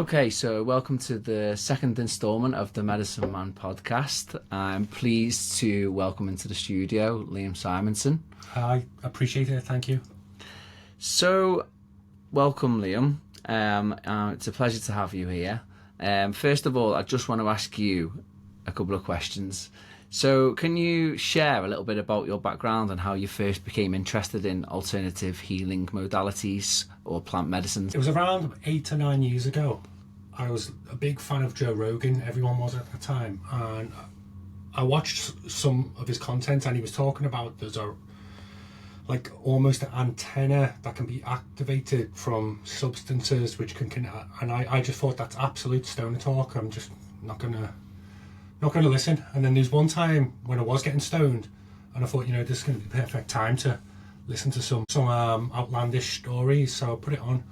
Okay, so welcome to the second instalment of the Medicine Man podcast. I'm pleased to welcome into the studio Liam Simonson. I appreciate it, thank you. So, welcome Liam. It's a pleasure to have you here. First of all, I just want to ask you a couple of questions. So, can you share a little bit about your background and how you first became interested in alternative healing modalities or plant medicines? It was around 8 to 9 years ago. I was a big fan of Joe Rogan, everyone was at the time, and I watched some of his content, and he was talking about there's almost an antenna that can be activated from substances which can and I just thought that's absolute stoner talk. I'm just not gonna listen. And then there's one time when I was getting stoned and I thought, this is going to be the perfect time to listen to some outlandish stories. So I put it on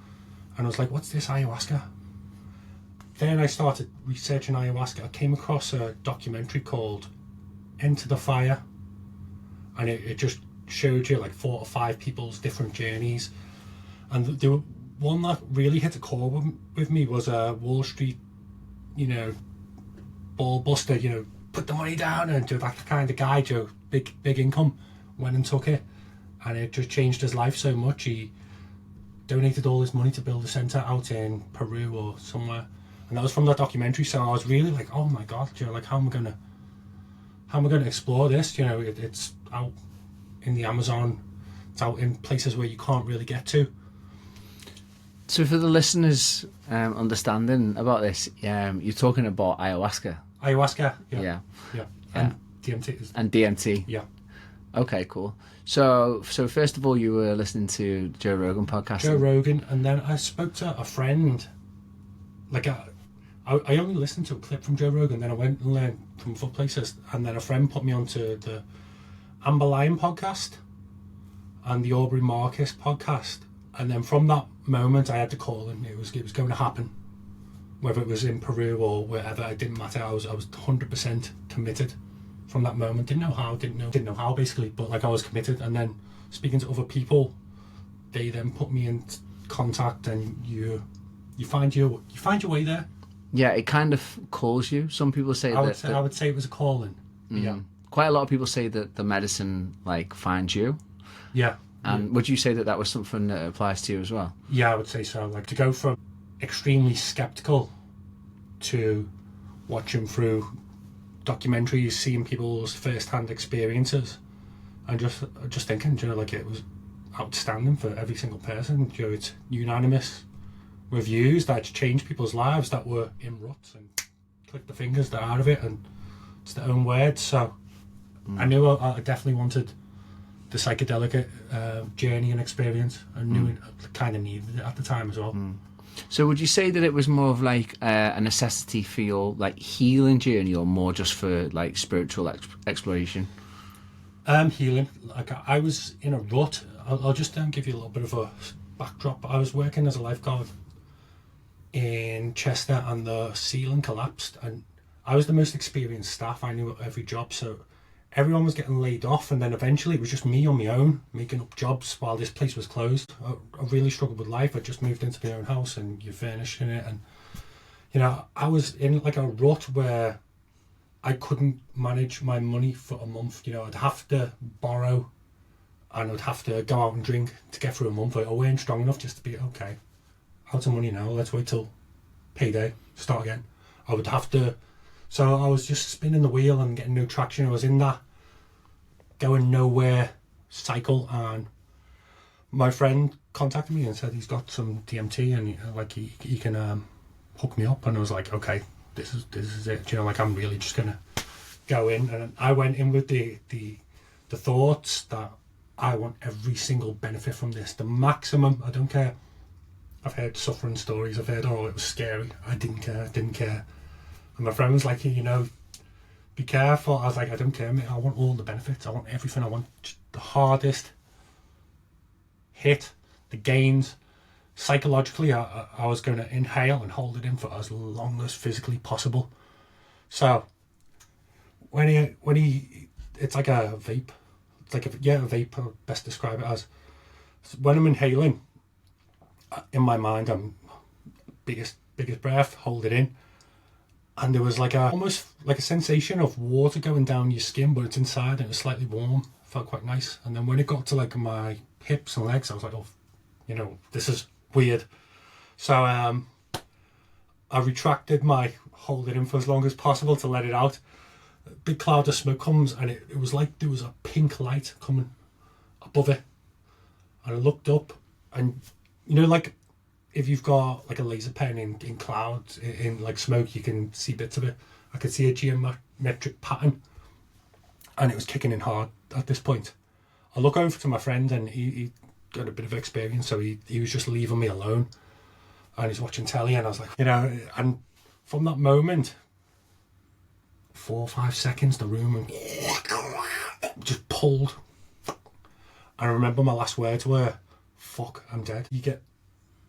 and I was like, what's this ayahuasca? Then I started researching ayahuasca. I came across a documentary called Enter the Fire, and it just showed you like 4 or 5 people's different journeys. And the one that really hit a core with me was a Wall Street, ball buster, put the money down and do that kind of guy, Joe, big income, went and took it, and it just changed his life so much. He donated all his money to build a centre out in Peru or somewhere, and that was from that documentary. So I was really like, oh my god, like how am I gonna explore this? It's out in the Amazon, it's out in places where you can't really get to. So for the listeners understanding about this, you're talking about ayahuasca. Yeah. And DMT. And DMT. Yeah. Okay, cool. So first of all, you were listening to Joe Rogan podcast. Joe Rogan, and then I spoke to a friend. Like I only listened to a clip from Joe Rogan, then I went and learned from other places, and then a friend put me onto the Amber Lion podcast and the Aubrey Marcus podcast, and then from that moment I had to call, and it was going to happen. Whether it was in Peru or wherever, it didn't matter. I was 100% committed from that moment. Didn't know how basically, but like I was committed. And then speaking to other people, they then put me in contact, and you find your way there. Yeah, it kind of calls you. Some people say I would say it was a calling. Yeah. Quite a lot of people say that the medicine finds you. Yeah. And would you say that was something that applies to you as well? Yeah, I would say so. Like to go from extremely skeptical to watching through documentaries, seeing people's first-hand experiences, and just thinking, it was outstanding for every single person. It's unanimous reviews that changed people's lives that were in ruts, and click the fingers, they're out of it, and it's their own words. So I knew I definitely wanted the psychedelic journey and experience. I knew it kind of needed it at the time as well. So would you say that it was more of a necessity for your healing journey, or more just for spiritual exploration? Healing. I was in a rut. I'll just give you a little bit of a backdrop. I was working as a lifeguard in Chester, and the ceiling collapsed, and I was the most experienced staff. I knew every job, so everyone was getting laid off, and then eventually it was just me on my own making up jobs while this place was closed. I really struggled with life. I just moved into my own house, and you're furnishing it, and I was in a rut where I couldn't manage my money for a month. I'd have to borrow, and I'd have to go out and drink to get through a month. I weren't strong enough just to be okay. Out of money now, let's wait till payday, start again. I would have to. So I was just spinning the wheel and getting no traction. I was in that going nowhere cycle, and my friend contacted me and said he's got some DMT, and he can hook me up. And I was like, okay, this is it. I'm really just gonna go in. And I went in with the thoughts that I want every single benefit from this, the maximum. I don't care. I've heard suffering stories. I've heard, it was scary. I didn't care. And my friend was like, be careful. I was like, I don't care, mate. I want all the benefits. I want everything. I want the hardest hit, the gains. Psychologically, I was going to inhale and hold it in for as long as physically possible. So when he it's like a vape. It's like a vape. I'll best describe it as. When I'm inhaling, in my mind, I'm biggest biggest breath, hold it in. And there was like almost like a sensation of water going down your skin, but it's inside and it was slightly warm. Felt quite nice. And then when it got to like my hips and legs, I was like, oh, you know, this is weird. So I retracted my hold it in for as long as possible to let it out. A big cloud of smoke comes, and it was like there was a pink light coming above it. And I looked up, and you know, like if you've got like a laser pen in clouds, in like smoke, you can see bits of it. I could see a geometric pattern, and it was kicking in hard at this point. I look over to my friend, and he got a bit of experience, so he was just leaving me alone, and he's watching telly, and I was like, you know, and from that moment, 4 or 5 seconds, the room just pulled. I remember my last words were, fuck, I'm dead.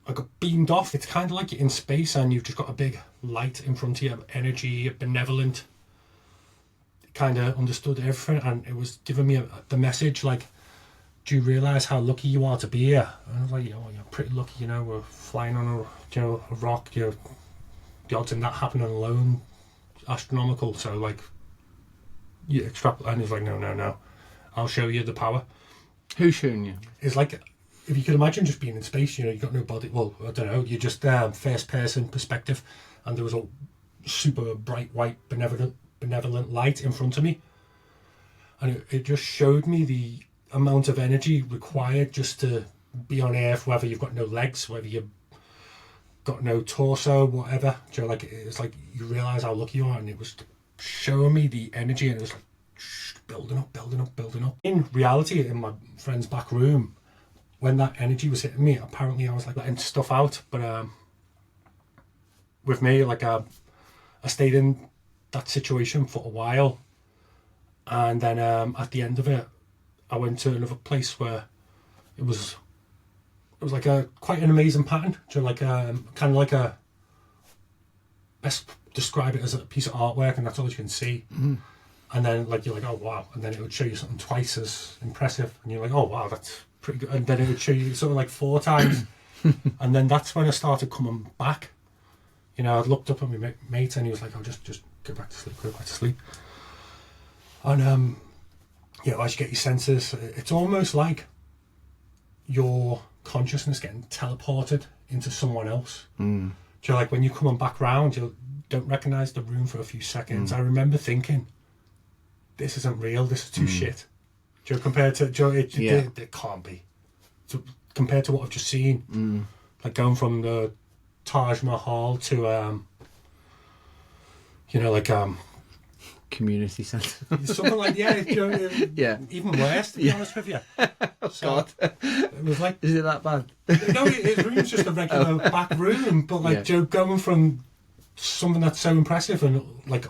I got beamed off. It's kind of like you're in space and you've just got a big light in front of you, energy, benevolent. Kind of understood everything, and it was giving me the message like, do you realise how lucky you are to be here? And I was like, oh, you're pretty lucky, you know, we're flying on a rock, you know, the odds in that happening alone, astronomical. So like, you extrapolate, and he's like, no, I'll show you the power. Who's showing you? It's like, if you could imagine just being in space, you know, you've got no body, well, I don't know, you're just first person perspective, and there was a super bright white benevolent light in front of me, and it just showed me the amount of energy required just to be on Earth, whether you've got no legs, whether you've got no torso, whatever. You know, like, it's like you realise how lucky you are, and it was showing me the energy, and it was like building up. In reality, in my friend's back room, when that energy was hitting me, apparently I was like letting stuff out, but with me, like I stayed in that situation for a while, and then at the end of it, I went to another place where it was like quite an amazing pattern. You know, like kind of like best describe it as a piece of artwork, and that's all you can see. Mm. And then like you're like, oh wow, and then it would show you something twice as impressive, and you're like, oh wow, that's pretty good. And then it would show you something like 4 times, and then that's when I started coming back. You know, I looked up at my mate, and he was like, "Oh, just go back to sleep." And you know, as you get your senses, it's almost like your consciousness getting teleported into someone else. Mm. So like when you're coming back round, you don't recognise the room for a few seconds. I remember thinking, this isn't real, this is too shit. Do you know, compared to, it can't be. So, compared to what I've just seen, like going from the Taj Mahal to, you know, like community centre. Something like, yeah. Even worse, to be honest with you. Oh, so, God. It was like... Is it that bad? No, his room's just a regular back room, but like, Joe, going from something that's so impressive and like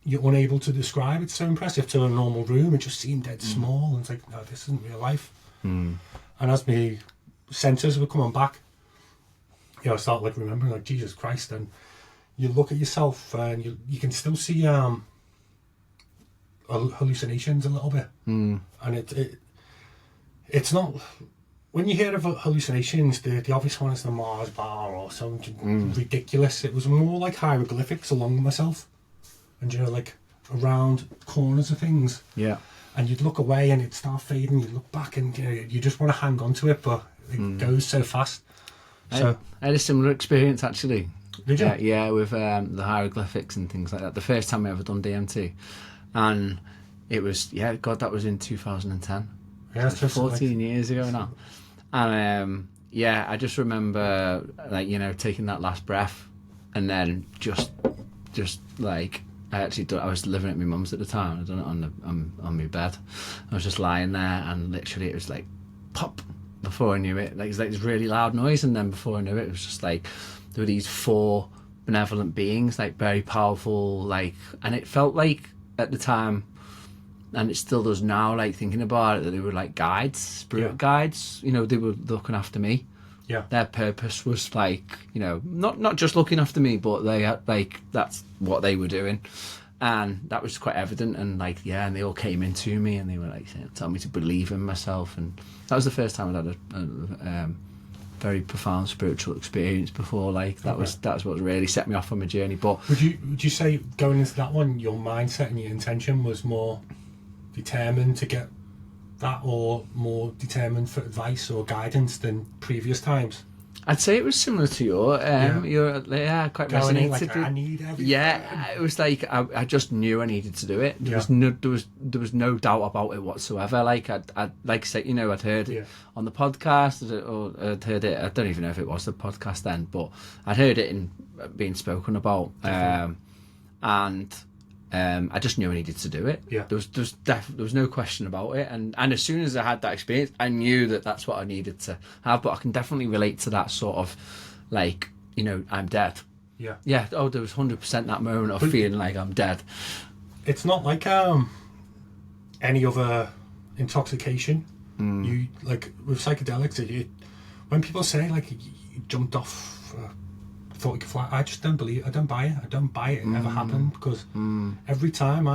you're unable to describe it, so impressive, to a normal room, it just seemed dead small, and it's like, no, this isn't real life. And as my senses were coming back, you know, I started like remembering, like, Jesus Christ, and you look at yourself and you can still see hallucinations a little bit, and it's not, when you hear of hallucinations, the obvious one is the Mars bar or something ridiculous. It was more like hieroglyphics along myself, and you know, like around corners of things. Yeah. And you'd look away and it'd start fading. You'd look back and you just want to hang on to it, but it goes so fast. So I had a similar experience actually. Did you? Yeah, with the hieroglyphics and things like that. The first time I ever done DMT, and it was that was in 2010. Yeah, it's 14 years ago now. And I just remember, like, you know, taking that last breath, and then just like, I was living at my mum's at the time. I'd done it on my bed. I was just lying there, and literally it was like pop. Before I knew it, like, it was like this really loud noise, and then before I knew it was just like there were these 4 benevolent beings, like very powerful, like, and it felt like at the time, and it still does now, like thinking about it, that they were like guides, spirit guides. You know, they were looking after me. Yeah. Their purpose was like, you know, not just looking after me, but they had, like, that's what they were doing. And that was quite evident, and like, and they all came into me, and they were like, telling me to believe in myself, and that was the first time I'd had very profound spiritual experience before. Like that's what really set me off on my journey. But would you say going into that one, your mindset and your intention was more determined to get that, or more determined for advice or guidance than previous times? I'd say it was similar to your quite Going in resonated. like, I need everything. Yeah, it was like I just knew I needed to do it. There was no doubt about it whatsoever. Like I like I said, you know, I'd heard it on the podcast, or I'd heard it. I don't even know if it was the podcast then, but I'd heard it in being spoken about, and I just knew I needed to do it. Yeah, there was no question about it, and as soon as I had that experience, I knew that that's what I needed to have. But I can definitely relate to that sort of, like, you know, I'm dead. Yeah. Oh, there was 100% that moment of feeling like I'm dead. It's not like any other intoxication. You, like with psychedelics, when people say like you jumped off. Thought you could fly. I just don't believe. I don't buy it. I don't buy it. It never happened, because every time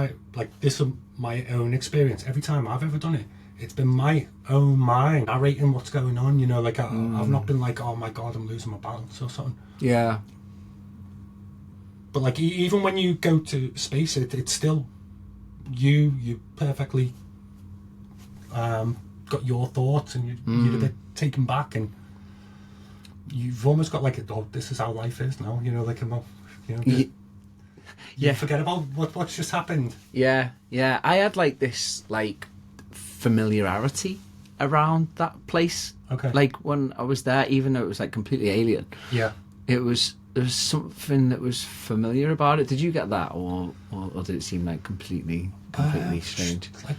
this is my own experience. Every time I've ever done it, it's been my own mind narrating what's going on. You know, like I've not been like, oh my god, I'm losing my balance or something. Yeah. But like even when you go to space, it's still you perfectly got your thoughts, and you're a bit taken back, and you've almost got like, oh, this is how life is now, you know, like, you forget about what's just happened. Yeah. I had like this like familiarity around that place. Okay. Like when I was there, even though it was like completely alien. Yeah. There was something that was familiar about it. Did you get that, or did it seem like completely strange? Like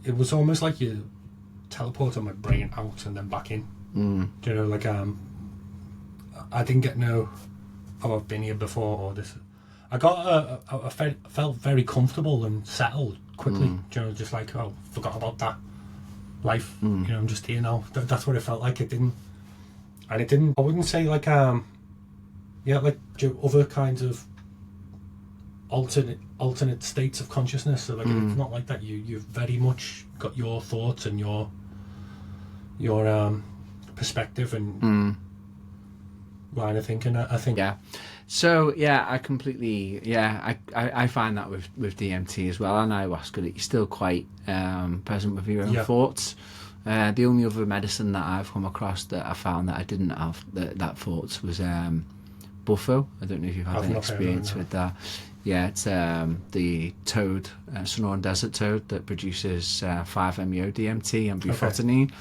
it was almost like you teleported my brain out and then back in. You know, like I didn't get oh, I've been here before, or this. I felt very comfortable and settled quickly. You know, just like, oh, forgot about that life. You know, I'm just here now. That's what it felt like. It didn't. I wouldn't say like like other kinds of alternate states of consciousness. So like it's not like that. You've very much got your thoughts and your perspective and line of thinking. I think. Yeah. So yeah, I completely I find that with DMT as well and ayahuasca, that you're still quite present with your own thoughts. The only other medicine that I've come across that I found that I didn't have that thoughts was buffo. I don't know if you've had any experience with that. Yeah, it's the toad, Sonoran desert toad, that produces 5-MeO DMT and bufotenine.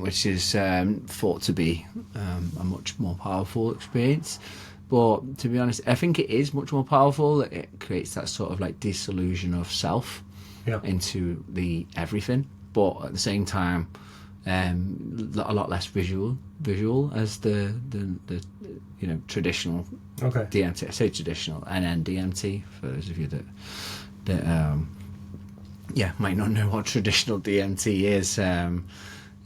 Which is thought to be a much more powerful experience. But to be honest, I think it is much more powerful. It creates that sort of like disillusion of self into the everything. But at the same time, a lot less visual as the you know, traditional DMT. I say traditional NN-DMT for those of you that might not know what traditional DMT is.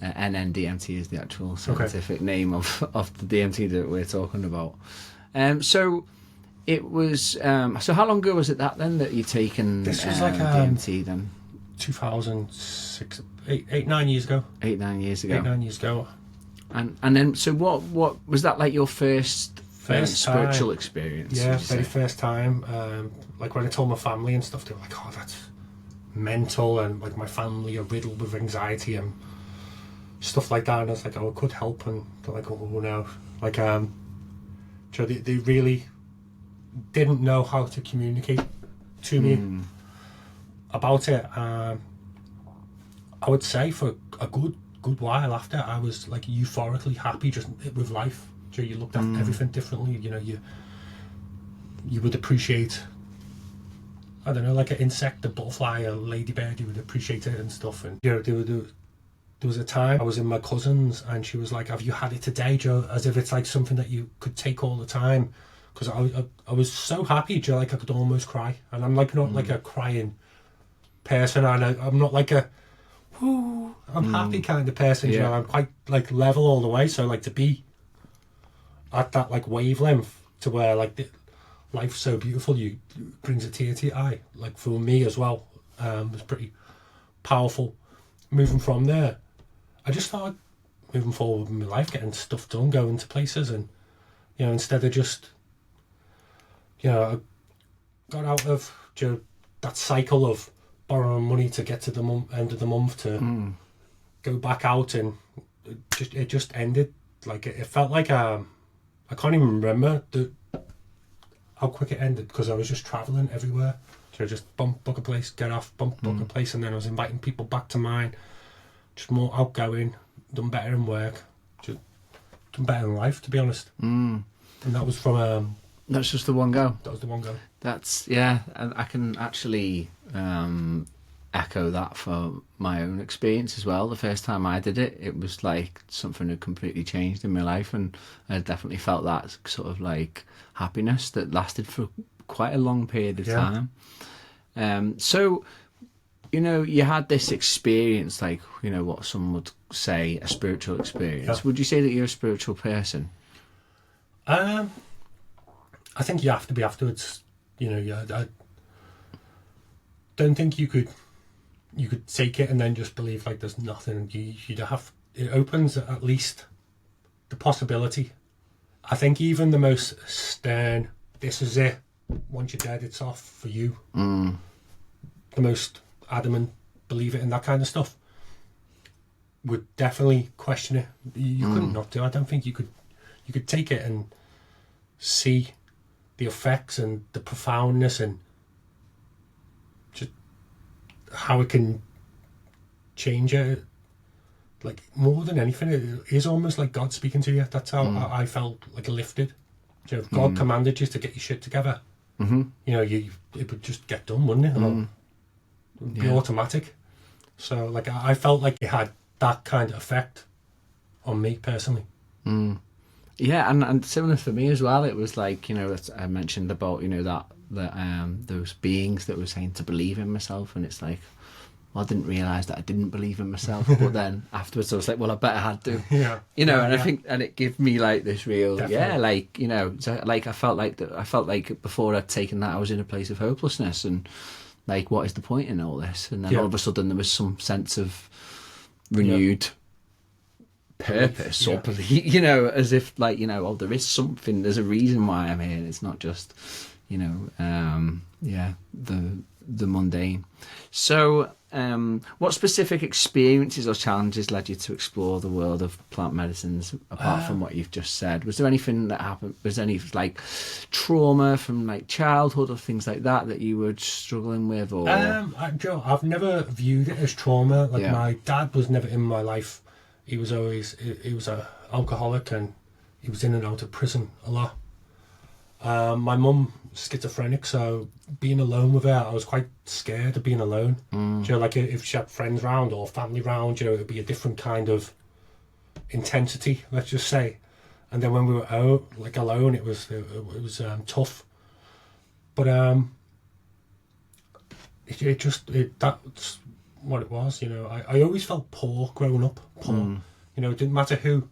NN-DMT is the actual scientific name of the DMT that we're talking about. So it was. So how long ago was it that you'd taken this was like DMT then? 2006, 9 years ago. 8-9 years ago. 8-9 years ago. And then, so what was that like your first spiritual experience? Yeah, very first time. Like when I told my family and stuff, they were like, "Oh, that's mental," and like my family are riddled with anxiety and stuff like that. And I was like, "Oh, it could help," and they're like, "Oh no," like so they really didn't know how to communicate to me about it. I would say for a good while after, I was like euphorically happy just with life. So you looked at everything differently. You know, you would appreciate, I don't know, like an insect, a butterfly, a ladybird. You would appreciate it and stuff. And you know, there was a time I was in my cousin's and she was like, "Have you had it today, Joe?" As if it's like something that you could take all the time. Because I was so happy, Joe, like I could almost cry. And I'm like not like a crying person, and I'm not like a whoo, I'm happy kind of person. You know, I'm quite like level all the way. So like to be at that like wavelength to where like life's so beautiful, you brings a tear to your eye. Like for me as well, was pretty powerful. Moving from there, I just started moving forward in my life, getting stuff done, going to places, and instead of just I got out of that cycle of borrowing money to get to the end of the month to go back out, and it just ended. Like it felt like I can't even remember how quick it ended, because I was just travelling everywhere. Just book a place, get off, book a place, and then I was inviting people back to mine. Just more outgoing, done better in work, just done better in life, to be honest. And that was from That's just the one go. That was the one go. That's and I can actually echo that for my own experience as well. The first time I did it, it was like something had completely changed in my life, and I definitely felt that sort of like happiness that lasted for quite a long period of time. So you had this experience, like what some would say a spiritual experience. Would you say that you're a spiritual person? I think you have to be afterwards. I don't think you could take it and then just believe like there's nothing. You'd have, it opens at least the possibility. I think even the most stern, this is it, once you're dead it's off for you, the most adamant, believe it in that kind of stuff, would definitely question it. You couldn't not do. I don't think you could take it and see the effects and the profoundness and just how it can change it. Like, more than anything, it is almost like God speaking to you. That's how I felt, like, lifted. If God commanded you to get your shit together, it would just get done, wouldn't it? It would be automatic. So, like, I felt like it had that kind of effect on me personally. Yeah, and similar for me as well. It was like, I mentioned about, that those beings that were saying to believe in myself, and it's like, well, I didn't realise that I didn't believe in myself, but then afterwards I was like, well, I better had to. I think, and it gave me like this real, so, like I felt like before I'd taken that, I was in a place of hopelessness, and like, what is the point in all this? And then all of a sudden there was some sense of renewed purpose or belief, as if like, oh, there is something, there's a reason why I'm here. It's not just, the mundane. So, what specific experiences or challenges led you to explore the world of plant medicines, apart from what you've just said? Was there anything that happened? Was there any like trauma from like childhood or things like that you were struggling with? Or I've never viewed it as trauma. Like, my dad was never in my life. He was a alcoholic, and he was in and out of prison a lot. My mum, schizophrenic, so being alone with her, I was quite scared of being alone. Like, if she had friends round or family round, it would be a different kind of intensity, let's just say. And then when we were alone, it was tough. But that's what it was. I always felt poor growing up. Poor. It didn't matter who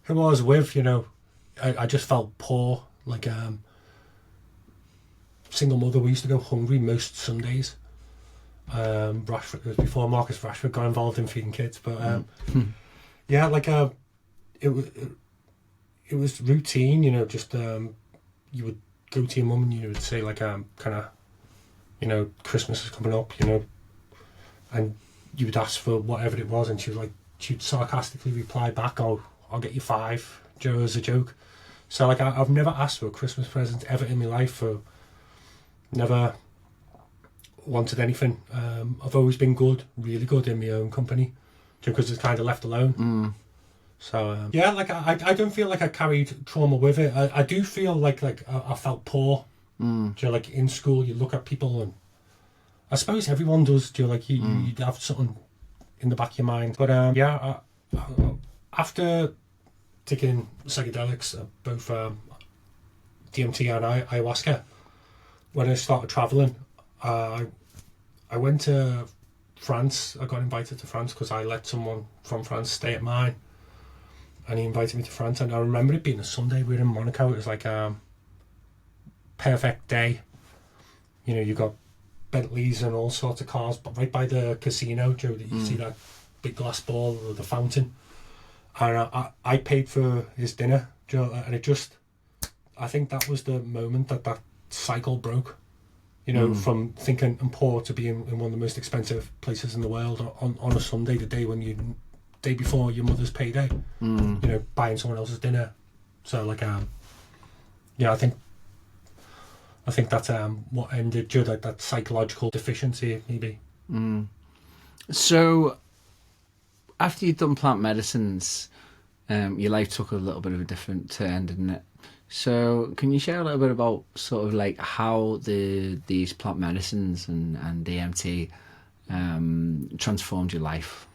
I was with. I just felt poor. Like, single mother, we used to go hungry most Sundays. Rashford, it was before Marcus Rashford got involved in feeding kids, but it was routine. Just you would go to your mum and you would say like kind of Christmas is coming up, and you would ask for whatever it was, and she'd sarcastically reply back, "Oh, I'll get you 5, Joe," as a joke. So like, I've never asked for a Christmas present ever in my life. Never wanted anything. I've always been good, really good in my own company, because it's kind of left alone. So like, I don't feel like I carried trauma with it. I do feel like I felt poor. Like, in school, you look at people, and I suppose everyone does. Like, you'd have something in the back of your mind. But after taking psychedelics, both DMT and ayahuasca, when I started travelling, I went to France. I got invited to France because I let someone from France stay at mine, and he invited me to France. And I remember it being a Sunday. We were in Monaco. It was like a perfect day. You got Bentleys and all sorts of cars, but right by the casino, Joe, that you see that big glass ball or the fountain, and I paid for his dinner, and it just, I think that was the moment that cycle broke. From thinking I'm poor to being in one of the most expensive places in the world on a Sunday, the day before your mother's payday, buying someone else's dinner. So like, yeah, I think that's what ended that psychological deficiency, maybe. So after you'd done plant medicines, your life took a little bit of a different turn, didn't it? So can you share a little bit about sort of like how these plant medicines and DMT transformed your life?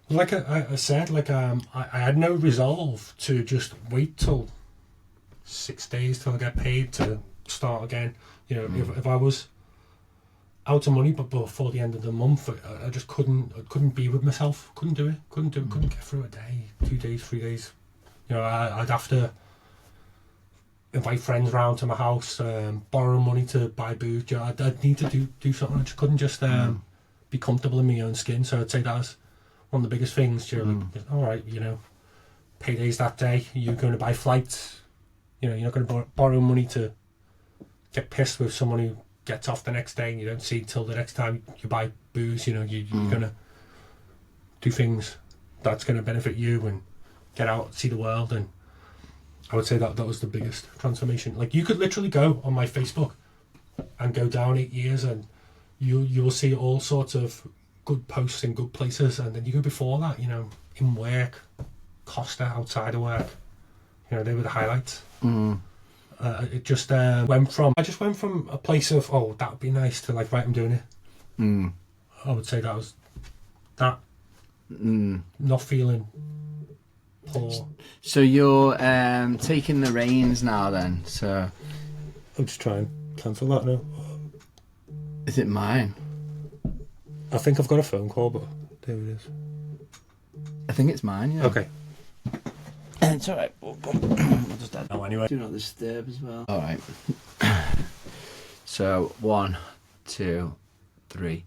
Like I said, I had no resolve to just wait till 6 days till I get paid to start again. If I was out of money but before the end of the month, I just couldn't be with myself. Couldn't do it. Couldn't get through a day, 2 days, 3 days. I'd have to invite friends round to my house, borrow money to buy booze. I'd need to do something. I just couldn't just be comfortable in my own skin. So I'd say that's one of the biggest things. Like, all right, payday's that day. You're going to buy flights. You're not going to borrow money to get pissed with someone who gets off the next day and you don't see till the next time you buy booze. You're going to do things that's going to benefit you and get out, see the world. And I would say that was the biggest transformation. Like, you could literally go on my Facebook and go down 8 years and you will see all sorts of good posts in good places, and then you go before that, in work, Costa, outside of work, they were the highlights. It just went from a place of, oh, that would be nice, to like, right, I'm doing it. I would say that was that. Not feeling poor. So you're taking the reins now then, so... I'm just trying to cancel that now. Is it mine? I think I've got a phone call, but there it is. I think it's mine, yeah. Okay. It's alright. We'll just add. Oh, anyway. Do not disturb as well. Alright. So, 1, 2, 3.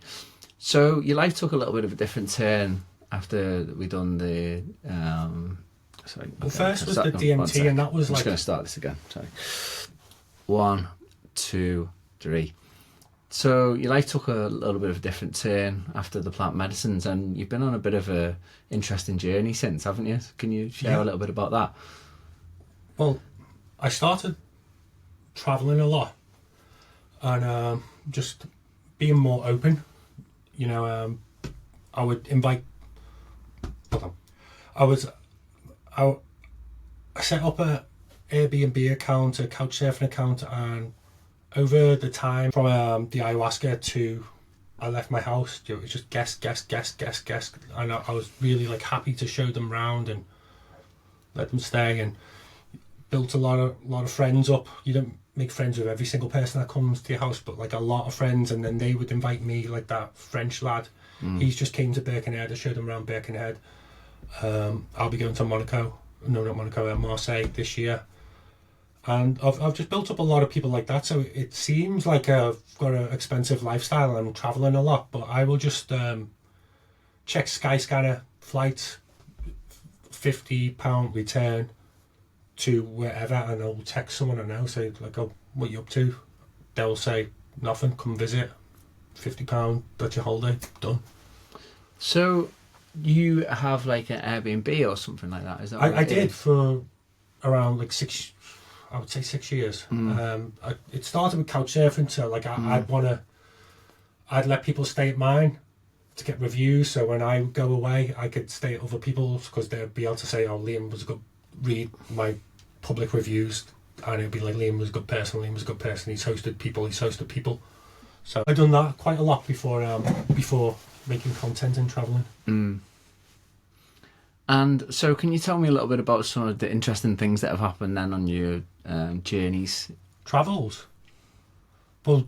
So, your life took a little bit of a different turn after we done the... sorry. Well, first was the DMT, and that was I'm like... just going to start this again. Sorry. 1, 2, 3. So your life took a little bit of a different turn after the plant medicines, and you've been on a bit of a interesting journey since, haven't you? Can you share a little bit about that? Well, I started travelling a lot and just being more open. I would invite... I set up a Airbnb account, a couchsurfing account, and over the time from the ayahuasca to I left my house, it was just guest, and I was really like happy to show them round and let them stay, and built a lot of friends up. You don't make friends with every single person that comes to your house, but like a lot of friends, and then they would invite me, like that French lad. He's just came to Birkenhead. I showed him around Birkenhead. I'll be going to Marseille this year. And I've just built up a lot of people like that, so it seems like I've got an expensive lifestyle and I'm travelling a lot, but I will just check Skyscanner flights, £50 return to wherever, and I'll text someone I know, say like, oh, what are you up to? They'll say, nothing, come visit, £50, that's your holiday, done. So you have like an Airbnb or something like that, is that I did for around like 6 years. It started with couchsurfing, so like I'd let people stay at mine to get reviews, so when I go away I could stay at other people's, because they'd be able to say, oh, Liam was a good, read my public reviews, and it'd be like, Liam was a good person, he's hosted people. So I've done that quite a lot before making content and travelling. And so can you tell me a little bit about some of the interesting things that have happened then on your journeys? Travels? Well,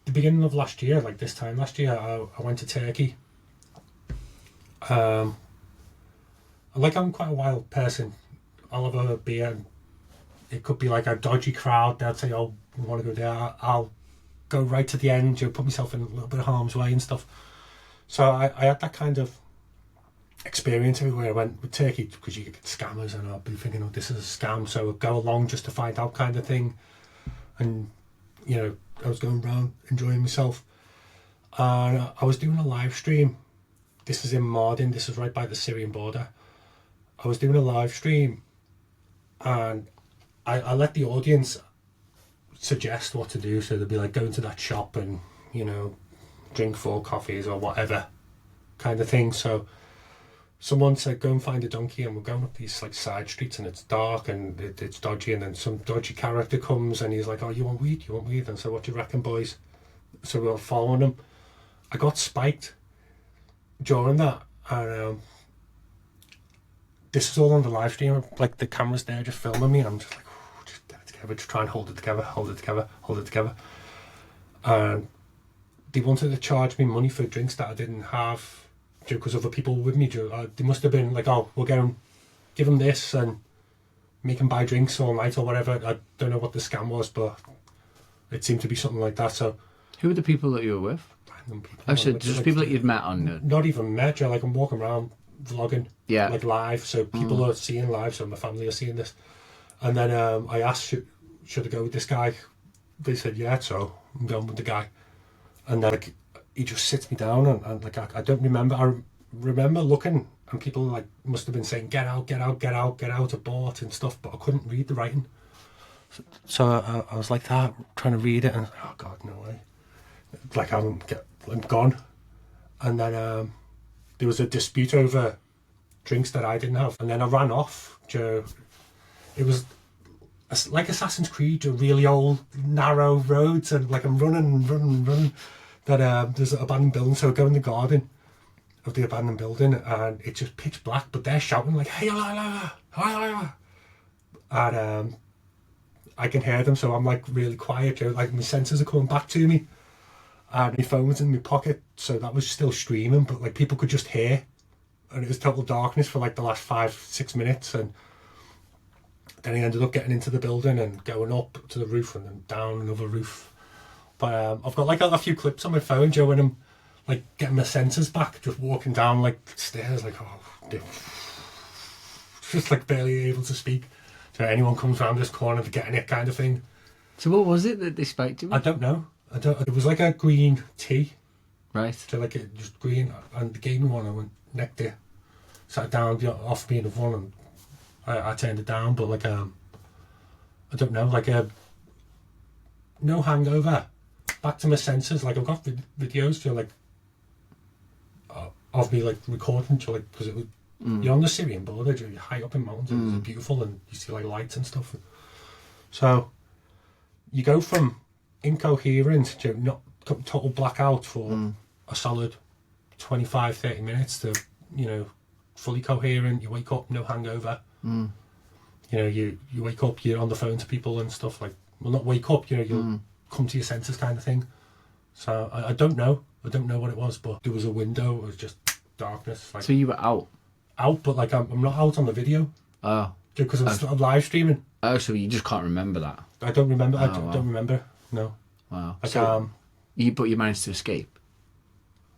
the beginning of last year, like this time last year, I went to Turkey. I'm quite a wild person. I'll have a beer, and it could be like a dodgy crowd. They'll say, oh, we want to go there. I'll go right to the end, put myself in a little bit of harm's way and stuff. So I had that kind of experience everywhere I went with Turkey, because you get scammers, and I'd be thinking, oh, this is a scam, so I'd go along just to find out, kind of thing. And I was going around enjoying myself, and I was doing a live stream. This is in Mardin, this is right by the Syrian border. I was doing a live stream, and I let the audience suggest what to do. So they'd be like, go into that shop and drink 4 coffees or whatever kind of thing. So someone said, go and find a donkey, and we're going up these like side streets, and it's dark and it's dodgy, and then some dodgy character comes and he's like, oh, you want weed? And so, what do you reckon, boys? So we were following him. I got spiked during that, and this is all on the live stream. Like, the camera's there just filming me, and I'm just like, oh, just get it together, just try and hold it together. And they wanted to charge me money for drinks that I didn't have, because other people were with me. They must have been like, oh, we'll give them this and make them buy drinks all night or whatever. I don't know what the scam was, but it seemed to be something like that. So, who were the people that you were with? random people. Oh, so just people that you'd met on the... Not even met, like I'm walking around vlogging, like live, so people are seeing live, so my family are seeing this. And then I asked, should I go with this guy? They said, yeah, so I'm going with the guy. And then he just sits me down, and like I don't remember. I remember looking, and people like must have been saying, get out, abort and stuff, but I couldn't read the writing. So I was like that, trying to read it, and oh God, no way. Like I'm gone. And then there was a dispute over drinks that I didn't have, and then I ran off. It was like Assassin's Creed, really old, narrow roads, and like I'm running. That there's an abandoned building, so I go in the garden of the abandoned building, and it's just pitch black, but they're shouting like, hey, la, and I can hear them, so I'm like really quiet, like my senses are coming back to me, and my phone was in my pocket, so that was still streaming, but like people could just hear, and it was total darkness for like the last 5-6 minutes. And then I ended up getting into the building and going up to the roof and then down another roof. But I've got like a few clips on my phone, Joe, when I'm like getting my senses back, just walking down like stairs, like just like barely able to speak. So anyone comes around this corner to getting it, kind of thing. So what was it that they spiked you with? I don't know. It was like a green tea. Right. So like it just green, and they gave me one. I went, necked it, sat down, offered me another one, and I turned it down. But like I don't know, like no hangover. Back to my senses, like I've got videos to like of me like recording, to like, because it was you're on the Syrian border, you're high up in mountains, and it's beautiful, and you see like lights and stuff. So you go from incoherent to not total blackout for a solid 25-30 minutes to fully coherent. You wake up, no hangover. You wake up, you're on the phone to people and stuff, like, well, not wake up, you'll come to your senses, kind of thing. So I don't know what it was, but there was a window, it was just darkness. Like, so you were out, but like I'm not out on the video. Oh, because I'm still live streaming. Oh, so you just can't remember that? I don't remember. I wow. don't remember. No. Wow. Like, so but you managed to escape.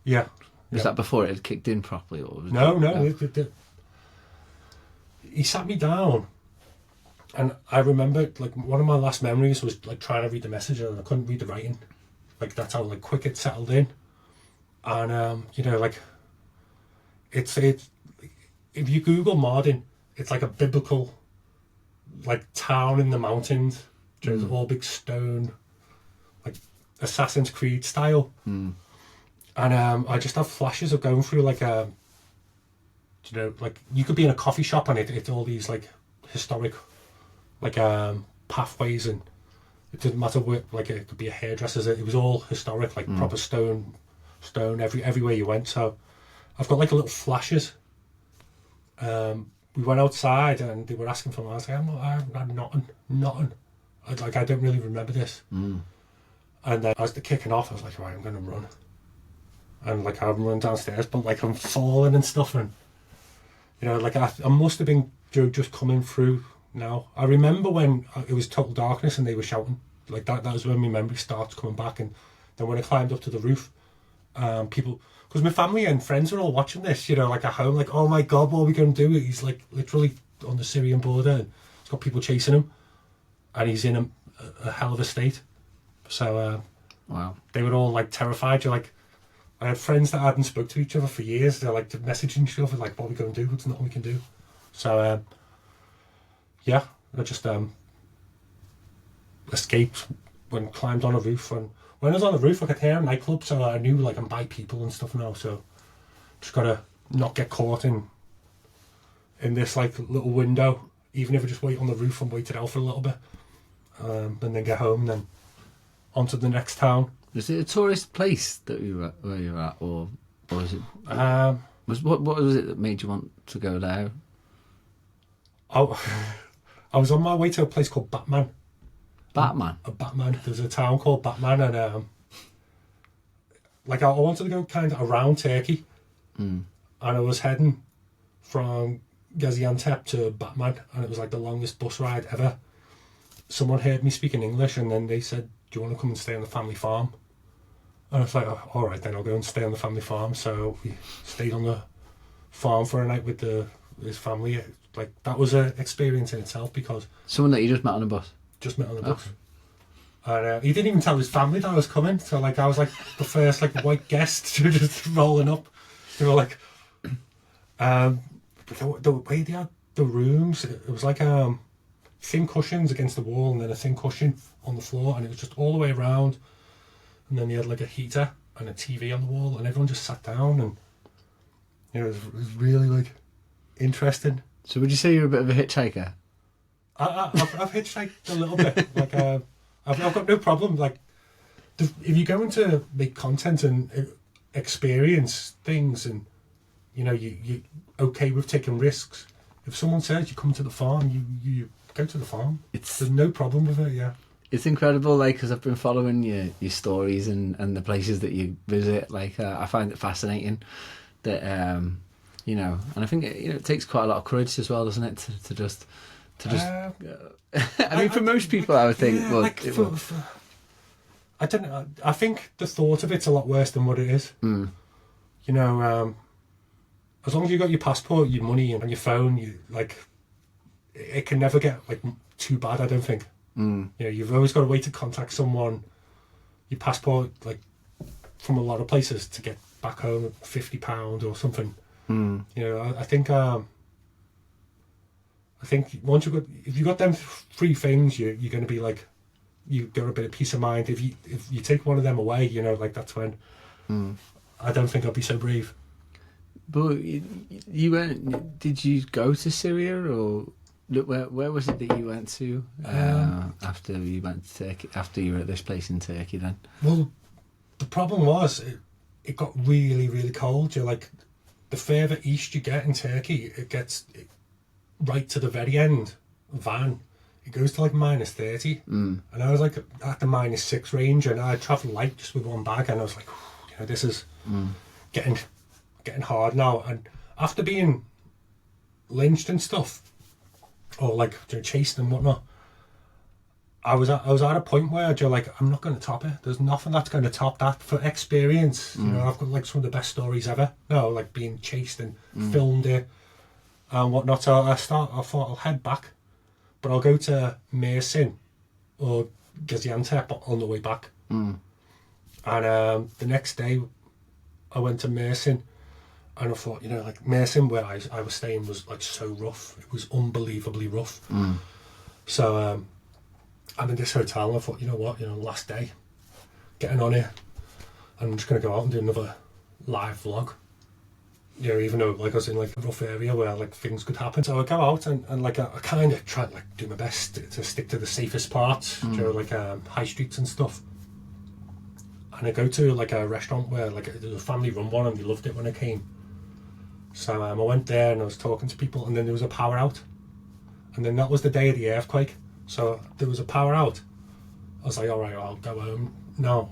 Yeah. Was that before it had kicked in properly, or was no? He sat me down, and I remember like one of my last memories was like trying to read the message, and I couldn't read the writing. Like that's how like quick it settled in, and like it's if you Google Mardin, it's like a biblical like town in the mountains. There's all big stone, like Assassin's Creed style. And I just have flashes of going through like like you could be in a coffee shop and it's all these like historic like pathways, and it didn't matter where, like it could be a hairdresser's, it was all historic, like proper stone everywhere you went. So I've got like a little flashes. We went outside and they were asking for me. I was like, I'm nothing. I don't really remember this. And then as they're kicking off, I was like, right, I'm gonna run. And like I'm running downstairs, but like I'm falling and stuff, and like I must have been just coming through now. I remember when it was total darkness and they were shouting like that. That was when my memory starts coming back. And then when I climbed up to the roof, People, because my family and friends were all watching this, you know, like at home, like, oh my god, what are we going to do? He's like literally on the Syrian border, and he's got people chasing him, and he's in a hell of a state. So Wow. they were all like terrified. You're like, I had friends that hadn't spoke to each other for years. They're like messaging each other like, what are we going to do? What's nothing we can do? So yeah, I just escaped, climbed on a roof, and when I was on the roof I could hear a nightclub, so I knew like I'm by people and stuff now, so just gotta not get caught in this like little window, even if I just wait on the roof and wait it out for a little bit, and then get home and then on to the next town. Was it a tourist place that you were where you were at, or was it? What was it that made you want to go there? I was on my way to a place called Batman. Batman. There's a town called Batman, and like I wanted to go kind of around Turkey, and I was heading from Gaziantep to Batman, and it was like the longest bus ride ever. Someone heard me speaking English, and then they said, "Do you want to come and stay on the family farm?" And I was like, oh, "All right, then I'll go and stay on the family farm." So we stayed on the farm for a night with his family. Like that was an experience in itself, because Someone that you just met on a bus. Just met on the bus. And he didn't even tell his family that I was coming, so like I was like the first like white guest to just rolling up. They were like, the way they had the rooms, it was like thin cushions against the wall, and then a thin cushion on the floor, and it was just all the way around. And then they had like a heater and a TV on the wall, and everyone just sat down, and you know, it was really like interesting. So would you say you're a bit of a hitchhiker? I've hitchhiked a little bit. Like I've got no problem. Like if you're going to make content and experience things, and you know you okay with taking risks. If someone says you come to the farm, you go to the farm. There's no problem with it. Yeah. It's incredible, like, because I've been following your stories and the places that you visit. Like, I find it fascinating that you know, and I think it takes quite a lot of courage as well, doesn't it, to just. I mean, for most people, I would think. Yeah, well, like I don't know. I think the thought of it's a lot worse than what it is. Mm. You know, as long as you got your passport, your money, and your phone, you like, it can never get like too bad. I don't think. Mm. You know, you've always got a way to contact someone. Your passport, like, from a lot of places to get back home at £50 or something. Mm. You know, I think once if you got them three things, you're going to be like, you got a bit of peace of mind. If you take one of them away, you know, like that's when I don't think I'd be so brave. But you went. Did you go to Syria, or where was it that you went to after you went to Turkey? After you were at this place in Turkey, then? Well, the problem was it got really, really cold. You're like, the further east you get in Turkey, it gets right to the very end. Van, it goes to like -30, and I was like at the -6 range, and I travelled light just with one bag, and I was like, you know, this is getting hard now. And after being lynched and stuff, or like chased and whatnot, I was at a point where you're like, I'm not going to top it. There's nothing that's going to top that for experience. You know, I've got like some of the best stories ever. No, like being chased and filmed it and whatnot. So I thought I'll head back, but I'll go to Mersin or Gaziantep on the way back. And the next day I went to Mersin, and I thought, you know, like Mersin, where I was staying, was like so rough. It was unbelievably rough. So I'm in this hotel, and I thought, you know what, you know, last day, getting on here, and I'm just going to go out and do another live vlog. You know, even though like I was in like a rough area where like things could happen. So I go out and like I kind of try to like do my best to stick to the safest parts, you know, like high streets and stuff. And I go to like a restaurant where like there's a family run one, and they loved it when I came. So I went there and I was talking to people, and then there was a power out. And then that was the day of the earthquake. So there was a power out. I was like, all right, I'll go home. No.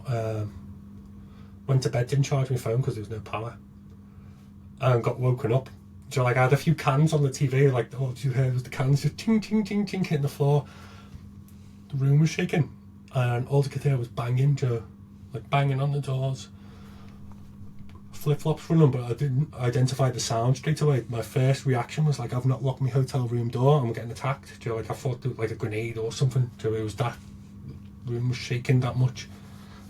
Went to bed, didn't charge my phone because there was no power. And got woken up. So like I had a few cans on the TV, like all you heard was the cans just ting, ting, ting, ting hitting the floor. The room was shaking. And all I could hear was banging, like banging on the doors. flip-flops for them, but I didn't identify the sound straight away. My first reaction was like, I've not locked my hotel room door and we're getting attacked. Do you know, like I thought there was like a grenade or something. Do you know, it was that room was shaking that much,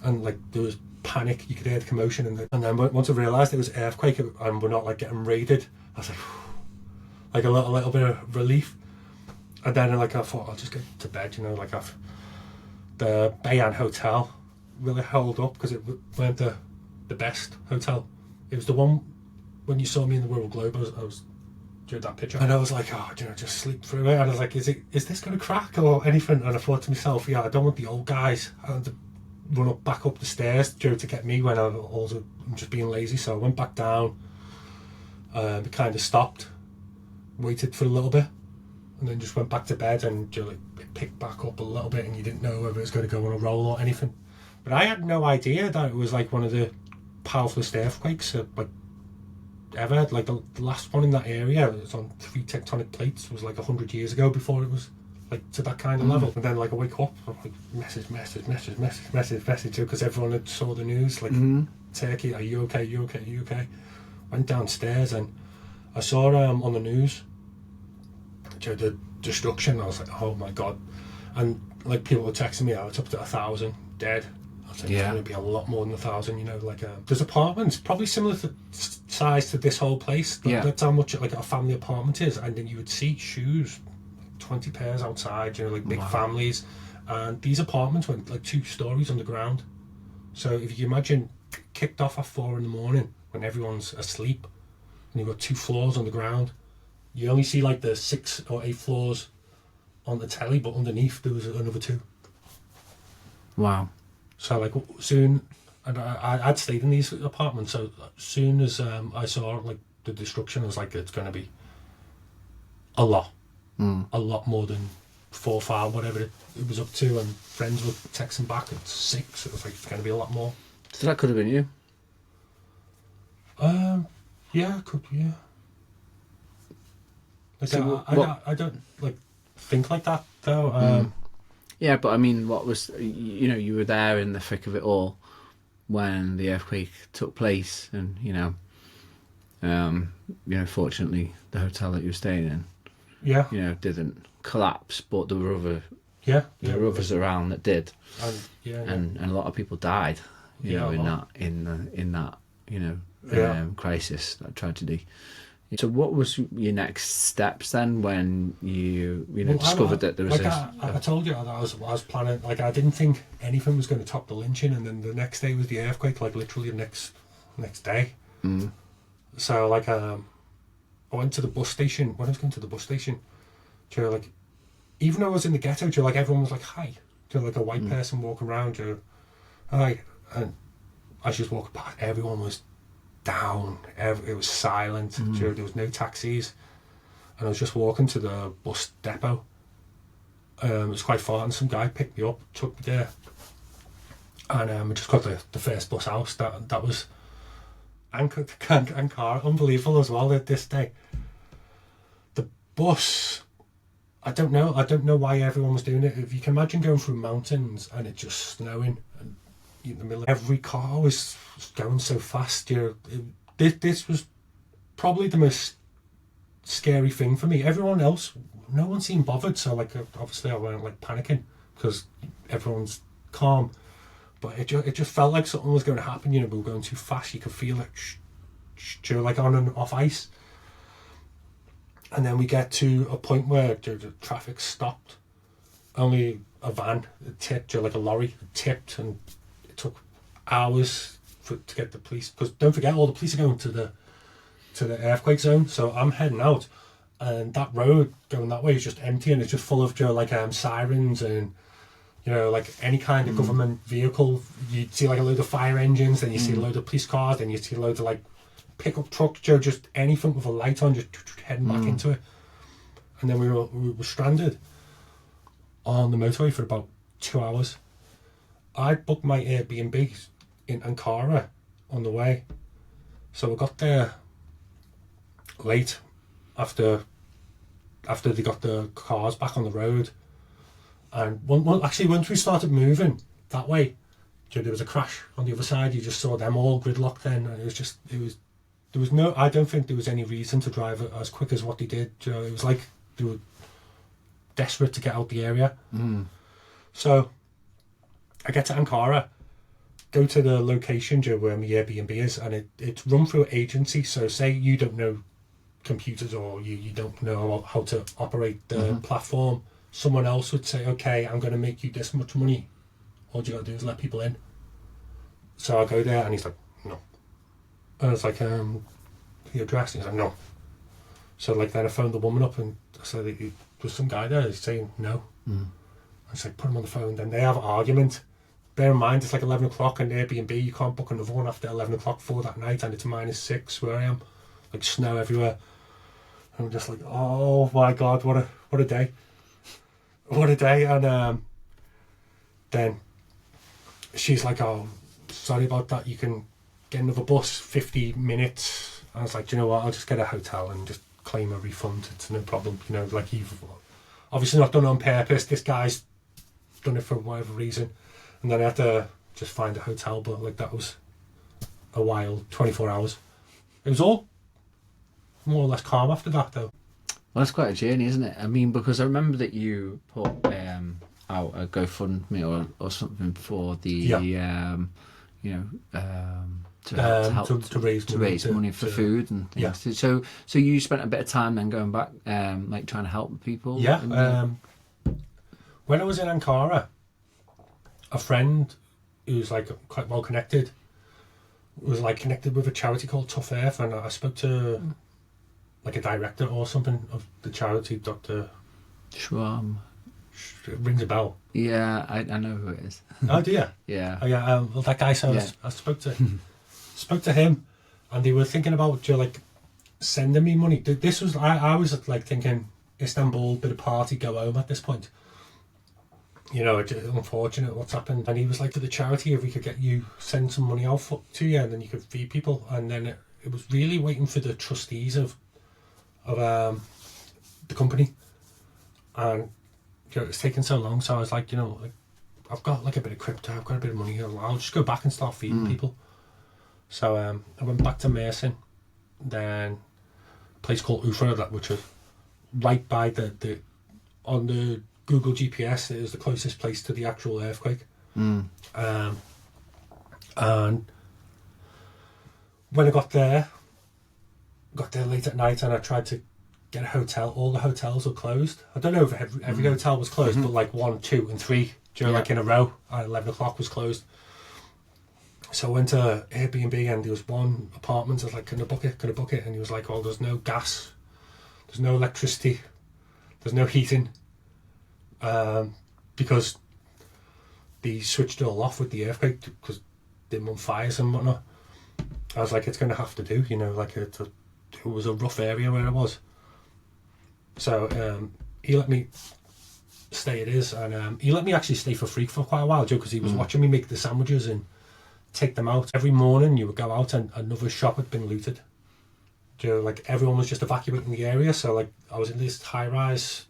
and like there was panic. You could hear the commotion, and then once I realised it was an earthquake and we're not like getting raided, I was like a little bit of relief. And then like I thought I'll just get to bed. You know, like the Bayan Hotel really held up because it weren't the best hotel. It was the one when you saw me in the World Globe. I was doing that picture, and I was like, oh, you know, just sleep through it. And I was like, is this going to crack or anything? And I thought to myself, yeah, I don't want the old guys having to run back up the stairs to get me when I'm just being lazy. So I went back down. It kind of stopped, waited for a little bit, and then just went back to bed. And you know, like, it picked back up a little bit, and you didn't know whether it was going to go on a roll or anything. But I had no idea that it was like one of the powerfulest earthquakes like ever. Like the last one in that area, it was on 3 tectonic plates, was like 100 years ago before it was like to that kind of level. And then like I wake up, I'm like message because everyone had saw the news, like Turkey, are you okay, you okay, you okay? Went downstairs and I saw on the news the destruction. I was like, oh my god. And like people were texting me, oh, it's up to 1,000 dead. I was like, it's going to be a lot more than 1,000, you know, like there's apartments probably similar to size to this whole place. That's how much like a family apartment is. And then you would see shoes, 20 pairs outside, you know, like big families. And these apartments went like 2 stories underground. So if you imagine kicked off at 4 a.m. when everyone's asleep and you've got 2 floors on the ground, you only see like the 6 or 8 floors on the telly, but underneath there was another 2. Wow. So like soon, and I'd stayed in these apartments, so as soon as I saw like the destruction, I was like, it's going to be a lot more than 4 or 5, whatever it was up to. And friends were texting back at 6. It was like, it's going to be a lot more. So that could have been you. Yeah, it could, yeah. Like, So I don't like think like that though. Yeah, but I mean, what was, you know, you were there in the thick of it all when the earthquake took place, and you know, fortunately, the hotel that you were staying in, you know, didn't collapse, but there were others around that did, and a lot of people died, you know, in that you know crisis, that tragedy. So what was your next steps then when you discovered that there was like I told you that I was planning, like I didn't think anything was going to top the lynching, and then the next day was the earthquake, like literally the next day. So like I went to the bus station. When I was going to the bus station, you know, like even though I was in the ghetto, you know, like everyone was like hi, you know, like a white person walking around, you know, hi, and I was just walking past, everyone was down, it was silent, there was no taxis, and I was just walking to the bus depot. It was quite far, and some guy picked me up, took me there, and I just got the first bus out. That was Ankara, unbelievable as well at this day. The bus, I don't know why everyone was doing it. If you can imagine going through mountains and it just snowing, and in the middle, every car was going so fast. You know, this was probably the most scary thing for me. Everyone else, no one seemed bothered. So like, obviously, I weren't like panicking because everyone's calm. But it just felt like something was going to happen. You know, we were going too fast. You could feel it, like on and off ice. And then we get to a point where the traffic stopped. Only a van tipped, like a lorry tipped, and took hours to get the police, because don't forget, all the police are going to the earthquake zone. So I'm heading out, and that road going that way is just empty, and it's just full of, you know, like sirens and, you know, like any kind of government vehicle. You see like a load of fire engines, then you see a load of police cars, then you see a load of like pickup trucks, you know, just anything with a light on, just heading back into it. And then we were stranded on the motorway for about 2 hours. I booked my Airbnb in Ankara on the way, so I got there late after they got the cars back on the road. And actually, once we started moving that way, there was a crash on the other side. You just saw them all gridlocked then, and there was no. I don't think there was any reason to drive it as quick as what they did. You know, it was like they were desperate to get out the area. So I get to Ankara, go to the location where my Airbnb is, and it's run through an agency. So say you don't know computers, or you don't know how to operate the platform, someone else would say, okay, I'm going to make you this much money. All you got to do is let people in. So I go there, and he's like, no. And I was like, the address? And he's like, no. So like then I phoned the woman up, and I said, there's some guy there. He's saying no. I was like, put him on the phone. Then they have an argument. Bear in mind, it's like 11 o'clock on Airbnb. You can't book another one after 11 o'clock for that night, and it's -6 where I am. Like snow everywhere. And I'm just like, oh my God, what a day. What a day. And then she's like, oh, sorry about that. You can get another bus, 50 minutes. I was like, do you know what? I'll just get a hotel and just claim a refund. It's no problem. You know, like you've obviously not done it on purpose. This guy's done it for whatever reason. And then I had to just find a hotel, but like that was a while, 24 hours. It was all more or less calm after that though. Well, that's quite a journey, isn't it? I mean, because I remember that you put out a GoFundMe or something for the, to raise money for food and things. Yeah. So you spent a bit of time then going back, like trying to help people. Yeah. When I was in Ankara, a friend who's like quite well connected was like connected with a charity called Tough Earth, and I spoke to like a director or something of the charity, Dr. Schwam. It rings a bell. Yeah, I know who it is. Oh, do you? Yeah. Oh, yeah. Well, that guy. So I spoke to him, and they were thinking about like sending me money. This was I was like thinking Istanbul, bit of party, go home at this point. You know, it's unfortunate what's happened. And he was like, to the charity, if we could send some money out to you, and then you could feed people. And then it was really waiting for the trustees of the company, and you know, it's taken so long. So I was like, you know, like, I've got like a bit of crypto, I've got a bit of money. I'll just go back and start feeding people. So I went back to Mersin, then a place called Ufra, which was right by the on the Google GPS. It was the closest place to the actual earthquake. And when I got there late at night, and I tried to get a hotel. All the hotels were closed. I don't know if every hotel was closed, but like 1, 2, and 3, like in a row at 11 o'clock was closed. So I went to Airbnb, and there was one apartment. I was like, can I book it? And he was like, oh, there's no gas, there's no electricity, there's no heating, because they switched it all off with the earthquake because they were on fires and whatnot. I was like, it's going to have to do, you know, like it was a rough area where I was. So he let me stay at his, and he let me actually stay for free for quite a while, Joe, because he was watching me make the sandwiches and take them out. Every morning you would go out and another shop had been looted. Joe, like everyone was just evacuating the area. So like I was in this high rise,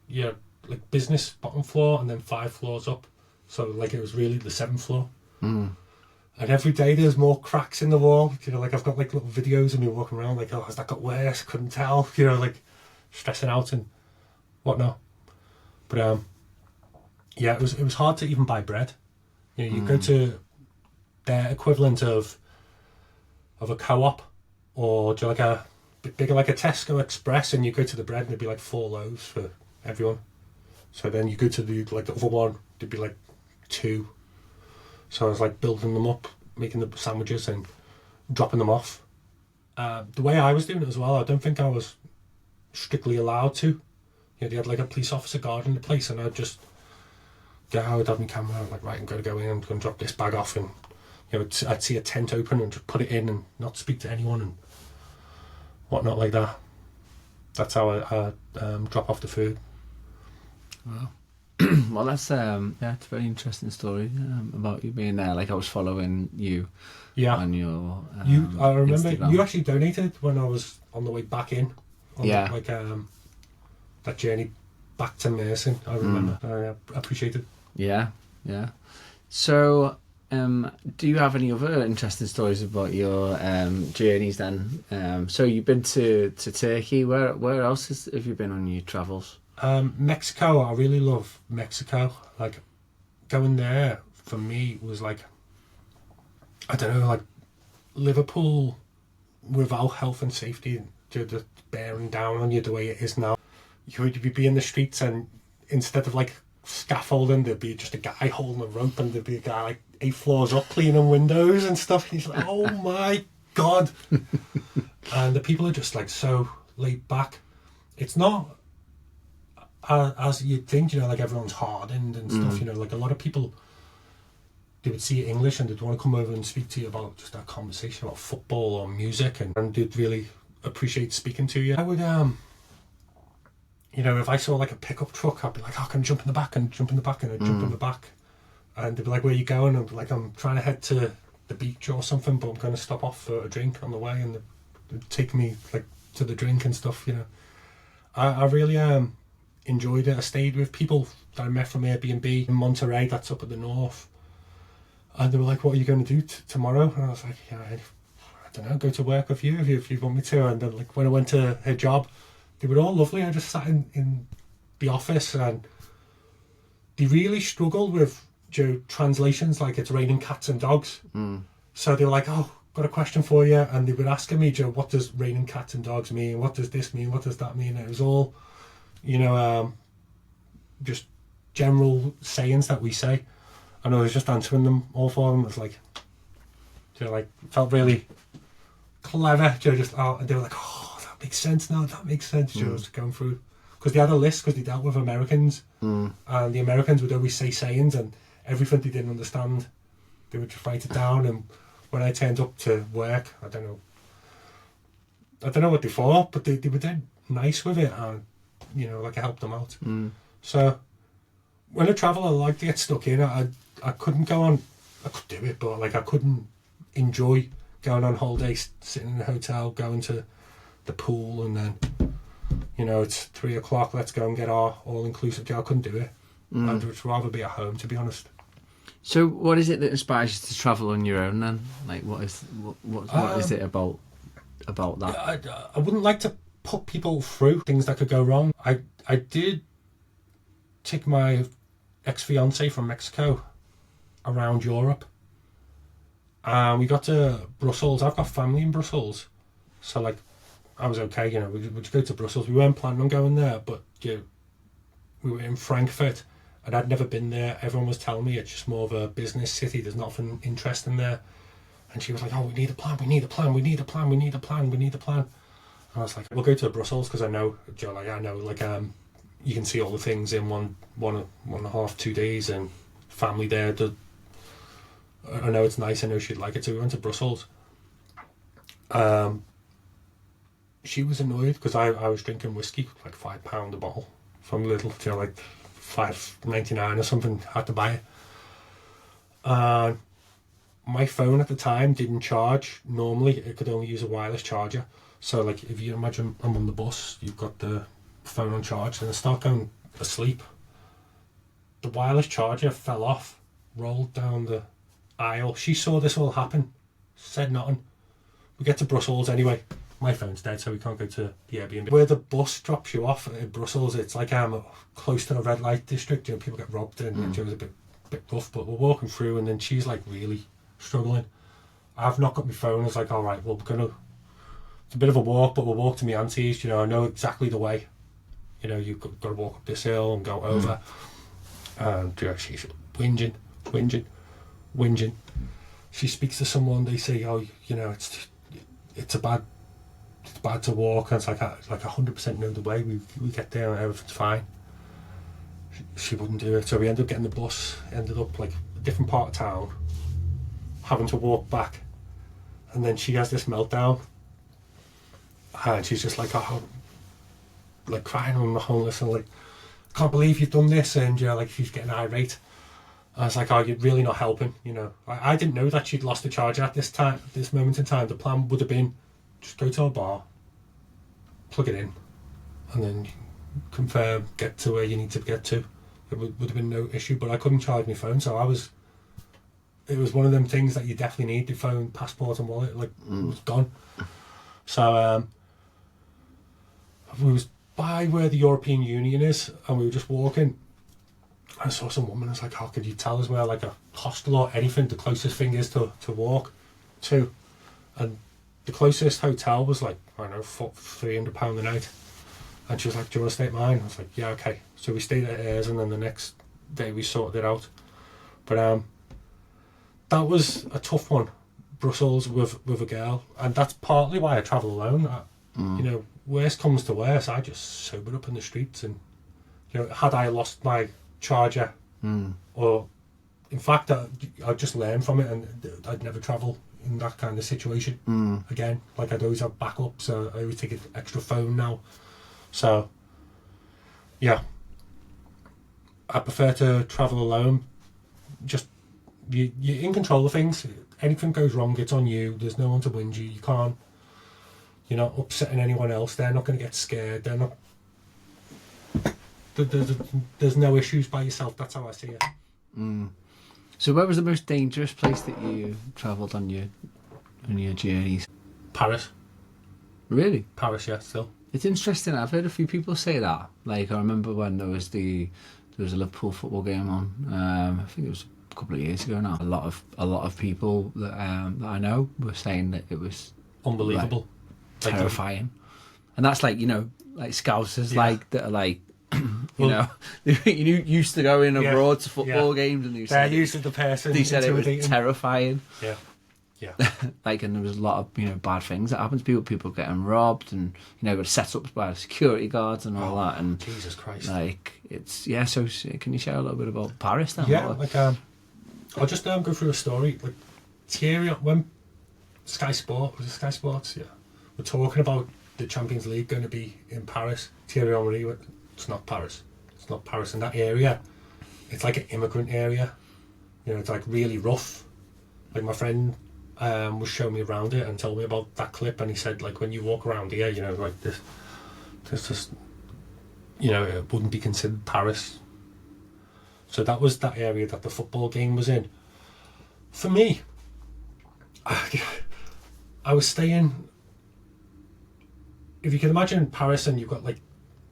like business bottom floor, and then 5 floors up. So like it was really the 7th floor. And every day there's more cracks in the wall. You know, like I've got like little videos of me walking around like, oh, has that got worse? Couldn't tell. You know, like stressing out and whatnot. But yeah, it was hard to even buy bread. You know, you go to their equivalent of a co-op, or do like a bit bigger, like a Tesco Express, and you go to the bread and it'd be like 4 loaves for everyone. So then you go to the other one, it'd be like 2. So I was like building them up, making the sandwiches and dropping them off. The way I was doing it as well, I don't think I was strictly allowed to. You know, they had like a police officer guarding the place, and I'd just get out, I'd have my camera, like, right, I'm going to go in, I'm going to drop this bag off, and you know, I'd see a tent open and just put it in and not speak to anyone and whatnot like that. That's how I drop off the food. Wow. Well, that's it's a very interesting story about you being there. Like I was following you on your I remember Instagram. You actually donated when I was on the way back in. Like that journey back to Mersin. I remember. I appreciate it. Yeah. So, do you have any other interesting stories about your journeys then? So you've been to Turkey. Where else have you been on your travels? Mexico, I really love Mexico. Like, going there for me was like, I don't know, like Liverpool without health and safety, just bearing down on you the way it is now. You'd be in the streets, and instead of like scaffolding, there'd be just a guy holding a rope, and there'd be a guy like 8 floors up cleaning windows and stuff. And he's like, oh my God. And the people are just like so laid back. It's not as you'd think, you know, like everyone's hardened and stuff, you know, like a lot of people, they would see English and they'd want to come over and speak to you about just that conversation about football or music, and they'd really appreciate speaking to you. I would, you know, if I saw like a pickup truck, I'd be like, oh, can I jump in the back? And jump in the back, and I'd jump in the back. And they'd be like, where are you going? And I'd be like, I'm trying to head to the beach or something, but I'm going to stop off for a drink on the way, and they'd take me like to the drink and stuff, you know. I really enjoyed it. I stayed with people that I met from Airbnb in Monterey, that's up at the north. And they were like, what are you going to do tomorrow? And I was like, yeah, I don't know, go to work with you if you want me to. And then like when I went to her job, they were all lovely. I just sat in the office, and they really struggled with translations, like it's raining cats and dogs. So they were like, oh, got a question for you. And they were asking me, what does raining cats and dogs mean? What does this mean? What does that mean? And it was all, you know, just general sayings that we say. And I was just answering them all for them. It was like, you know, like, felt really clever. You know, just, oh, and they were like, oh, that makes sense now. That makes sense. You know, just going through. Because they had a list, because they dealt with Americans. And the Americans would always say sayings, and everything they didn't understand, they would just write it down. And when I turned up to work, I don't know what they thought, but they were dead nice with it, and, you know, like I helped them out. So when I travel, I like to get stuck in. I couldn't go on, I could do it, but like I couldn't enjoy going on holidays, sitting in a hotel, going to the pool, and then, you know, it's 3 o'clock, let's go and get our all-inclusive deal. I couldn't do it. I'd just rather be at home, to be honest. So what is it that inspires you to travel on your own then? Like what is it about that? I wouldn't like to put people through things that could go wrong. I did take my ex-fiance from Mexico around Europe, and we got to Brussels. I've got family in Brussels, so like I was okay, you know, we'd go to Brussels. We weren't planning on going there, but you know, we were in Frankfurt, and I'd never been there. Everyone was telling me it's just more of a business city, there's nothing interesting there. And she was like, oh, we need a plan. And I was like, we'll go to Brussels, because I know, you know, like you can see all the things in one and a half, 2 days, and family there. I know it's nice. I know she'd like it. So we went to Brussels. She was annoyed because I was drinking whiskey, like £5 a bottle from Lidl, you know, like $5.99 or something. Had to buy it. My phone at the time didn't charge. Normally, it could only use a wireless charger. So, like, if you imagine I'm on the bus, you've got the phone on charge, and I start going asleep. The wireless charger fell off, rolled down the aisle. She saw this all happen, said nothing. We get to Brussels anyway. My phone's dead, so we can't go to the Airbnb. Where the bus drops you off in Brussels, it's like close to a red light district. You know, people get robbed, and it was a bit rough. But we're walking through, and then she's like really struggling. I've not got my phone. It's like, all right, well, it's a bit of a walk, but we'll walk to my auntie's. You know, I know exactly the way. You know, you've got to walk up this hill and go over. And you know, she's whinging. She speaks to someone. They say, oh, you know, it's bad to walk. And it's like 100% know the way. We get there and everything's fine. She wouldn't do it. So we ended up getting the bus. Ended up like a different part of town, having to walk back. And then she has this meltdown. And she's just like, oh, like crying on the homeless, and like, can't believe you've done this. And you know, like, she's getting irate. I was like, oh, you're really not helping, you know. I didn't know that she'd lost the charger at this moment in time. The plan would have been just go to a bar, plug it in, and then confirm, get to where you need to get to. It would have been no issue, but I couldn't charge my phone, so I was it was one of them things that you definitely need, your phone, passport and wallet, like, it was gone. So, we was by where the European Union is, and we were just walking. I saw some woman, I was like, how could you tell us where, like, a hostel or anything, the closest thing is to walk to? And the closest hotel was, like, I don't know, £300 a night. And she was like, do you want to stay at mine? I was like, yeah, okay. So we stayed at hers, and then the next day we sorted it out. But that was a tough one, Brussels with a girl. And that's partly why I travel alone. You know, worst comes to worst, I just sober up in the streets. And, you know, had I lost my charger, or in fact, I'd just learn from it, and I'd never travel in that kind of situation again. Like, I'd always have backups. I always take an extra phone now. So, yeah, I prefer to travel alone. Just, you're in control of things. Anything goes wrong, it's on you. There's no one to whinge you. You're not upsetting anyone else. They're not going to get scared. They're not. There's no issues by yourself. That's how I see it. So where was the most dangerous place that you travelled on your journeys? Paris. Really? Paris, yeah, still. It's interesting. I've heard a few people say that. Like, I remember when there was a Liverpool football game on. I think it was a couple of years ago now. A lot of people that I know were saying that it was unbelievable, like, terrifying. And that's like, you know, like Scousers, like, that are like, you know, you used to go in abroad to football games, and they're used to the person. They said it was terrifying. Yeah. Like, and there was a lot of, you know, bad things that happened to people getting robbed, and, you know, got set up by the security guards and all that. And Jesus Christ, like, it's So can you share a little bit about Paris then? Yeah, like I'll just go through a story. Like, Thierry, when Sky Sports, yeah, we're talking about the Champions League going to be in Paris. Thierry Henry went, it's not Paris. It's not Paris. In that area, it's like an immigrant area. You know, it's like really rough. Like, my friend was showing me around it and told me about that clip, and he said, like, when you walk around here, you know, like this just, you know, it wouldn't be considered Paris. So that was that area that the football game was in. For me, I was staying, if you can imagine Paris and you've got, like,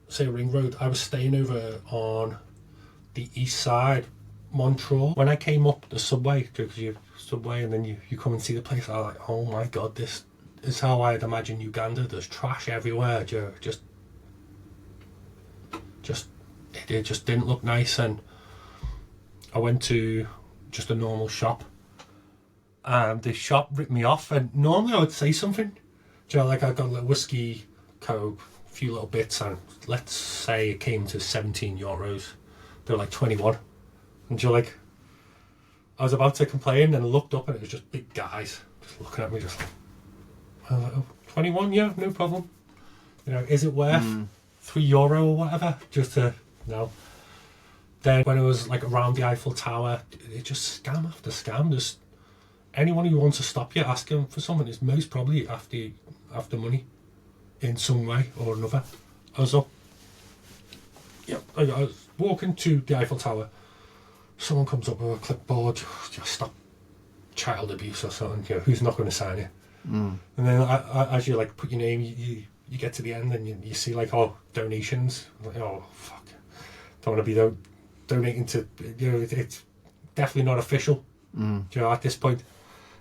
say, a ring road, I was staying over on the east side, Montreux. When I came up the subway, because you subway and then you come and see the place, I was like, oh my god, this is how I'd imagine Uganda. There's trash everywhere. It just didn't look nice. And I went to just a normal shop, and the shop ripped me off. And normally I would say something, you know, like, I got a little whiskey, coke, a few little bits, and let's say it came to €17. They're like 21, and you're like, I was about to complain, and I looked up, and it was just big guys just looking at me, just like, I was like, oh, 21, yeah, no problem. You know, is it worth €3 or whatever? Just to, no. Then when it was like around the Eiffel Tower, it just scam after scam. Just anyone who wants to stop you asking for something is most probably after money in some way or another. I was up, yeah, I was walking to the Eiffel Tower. Someone comes up with a clipboard, just stop child abuse or something. You know, who's not going to sign it? And then as you, like, put your name, you get to the end, and you see, like, donations. Like, oh fuck, don't want to be donating to, you know, it's definitely not official. You know, at this point,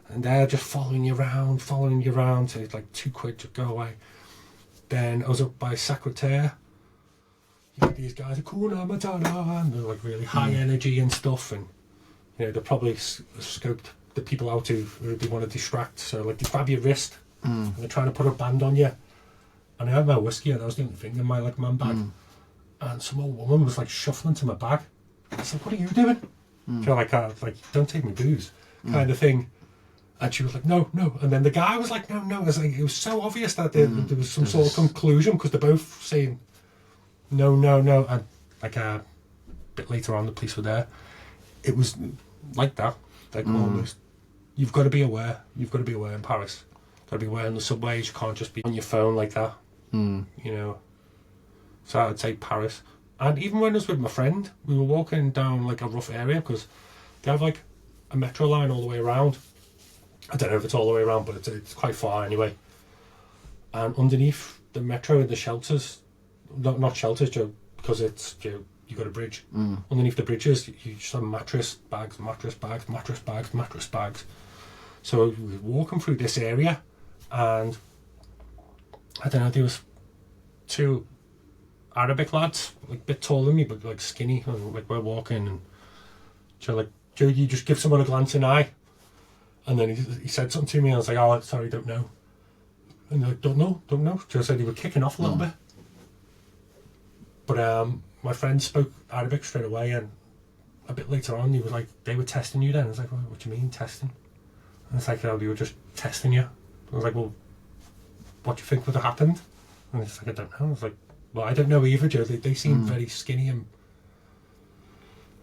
and they're just following you around. So it's like £2 to go away. Then I was up by Secretaire. You get these guys, Hakuna Matata, and they're like really high energy and stuff, and, you know, they're probably scoped the people out who they want to distract. So, like, they grab your wrist and they're trying to put a band on you. And I had my whiskey, and I was the only thing in my, like, man bag. And some old woman was, like, shuffling to my bag. I was like, what are you doing? You know, like, don't take me booze, kind of thing. And she was like, no. And then the guy was like, no. It was like, it was so obvious that there was some sort of conclusion, because they're both saying no. And, like, a bit later on, the police were there. It was like that. Like, almost. You've got to be aware. You've got to be aware in Paris. Got to be aware in the subways. You can't just be on your phone like that. You know. So I'd say Paris. And even when I was with my friend, we were walking down, like, a rough area, because they have, like, a metro line all the way around. I don't know if it's all the way around, but it's quite far anyway. And underneath the metro are the shelters, not shelters, Joe, because it's, you got a bridge. Underneath the bridges, you just have mattress bags. So we were walking through this area, and I don't know, there was two Arabic lads, like a bit taller than me, but like skinny, and like we're walking, and Joe, like, Joe, you just give someone a glancing eye. And then he said something to me, and I was like, oh, sorry, don't know. And they're like, don't know. Joe said he was kicking off a little bit. But my friend spoke Arabic straight away, and a bit later on, he was like, they were testing you then. I was like, what do you mean, testing? And it's like, oh, they were just testing you. I was like, well, what do you think would have happened? And it's like, I don't know. I was like, well, I don't know either, Joe. They seem very skinny, and,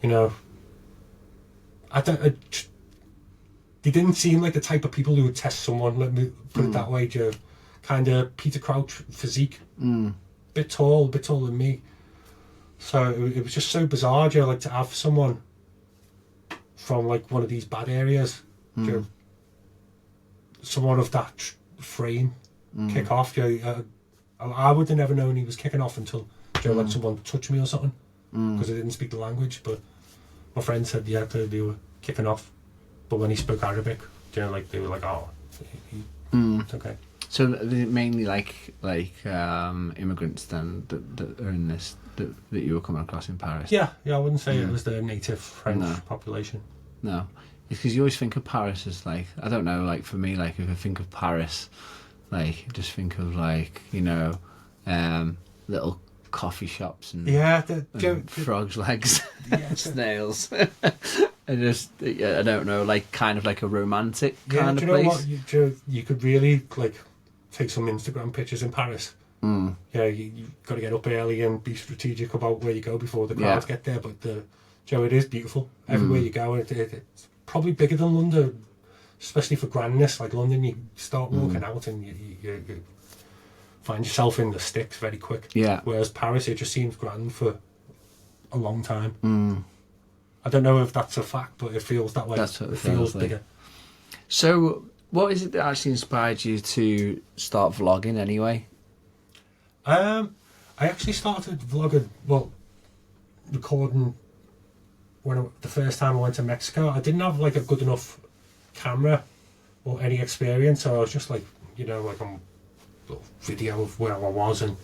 you know, they didn't seem like the type of people who would test someone, let me put it that way, Joe. Kind of Peter Crouch physique. Bit taller than me. So it was just so bizarre, Joe, like to have someone from like one of these bad areas, Joe, someone of that frame, kick off, Joe. I would have never known he was kicking off until, Joe, like someone touched me or something, because I didn't speak the language, but my friend said, yeah, they were kicking off. But when he spoke Arabic, you know, like they were like, oh, it's okay. So they're mainly like immigrants then that are in this that you were coming across in Paris. Yeah, I wouldn't say it was the native French population. No, it's because you always think of Paris as like, I don't know, like for me, like if I think of Paris, like just think of like, you know, little coffee shops and frogs' legs, snails. I don't know, like kind of like a romantic kind of place. You know what? You could really like take some Instagram pictures in Paris. Yeah, you've got to get up early and be strategic about where you go before the crowds get there. But it is beautiful everywhere you go. It's probably bigger than London, especially for grandness. Like London, you start walking out and you find yourself in the sticks very quick. Yeah. Whereas Paris, it just seems grand for a long time. I don't know if that's a fact, but it feels that way. That's what it feels bigger. Like. So, what is it that actually inspired you to start vlogging anyway? I actually started vlogging, recording the first time I went to Mexico. I didn't have like a good enough camera or any experience, so I was just like, you know, like on a video of where I was and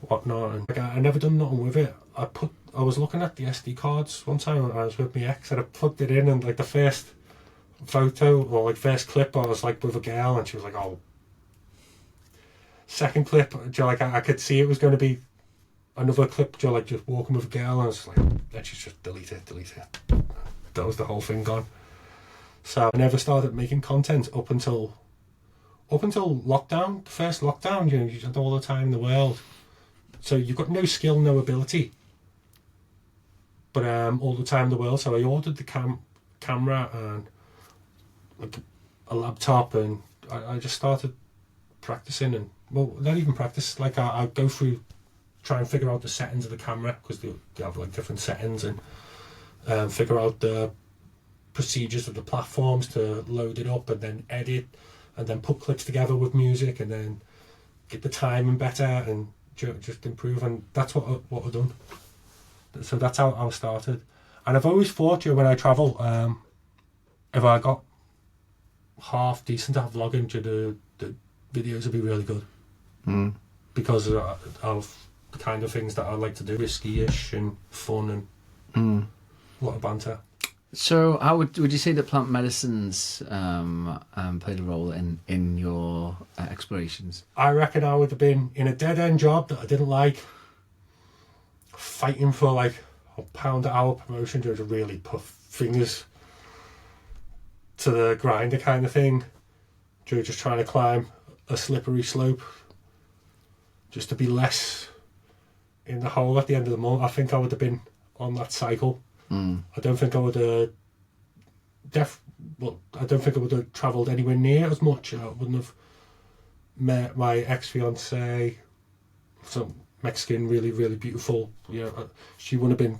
whatnot. And like, I never done nothing with it. I was looking at the SD cards one time when I was with my ex, and I plugged it in, and like the first photo or like first clip, I was like with a girl, and she was like, "Oh." Second clip, like I could see it was going to be another clip, like just walking with a girl, and I was like, "Let's just delete it." That was the whole thing gone. So I never started making content up until lockdown, the first lockdown. You know, you had all the time in the world, so you've got no skill, no ability. But all the time in the world, so I ordered the camera and like a laptop, and I just started practicing, and not even practice, like I go through, try and figure out the settings of the camera, because they have like different settings, and figure out the procedures of the platforms to load it up, and then edit, and then put clips together with music, and then get the timing better, and just improve, and that's what I've done. So that's how I started. And I've always thought, when I travel, if I got half decent at vlogging, the videos would be really good. Because of the kind of things that I like to do, risky-ish and fun and a lot of banter. So how would you say that plant medicines played a role in your explorations? I reckon I would have been in a dead-end job that I didn't like, fighting for like a £1 promotion to really put fingers to the grinder kind of thing, just trying to climb a slippery slope just to be less in the hole at the end of the month. I think I would have been on that cycle. I don't think I would have I don't think I would have travelled anywhere near as much. I wouldn't have met my ex-fiancée, some Mexican, really, really beautiful. You know, she wouldn't have been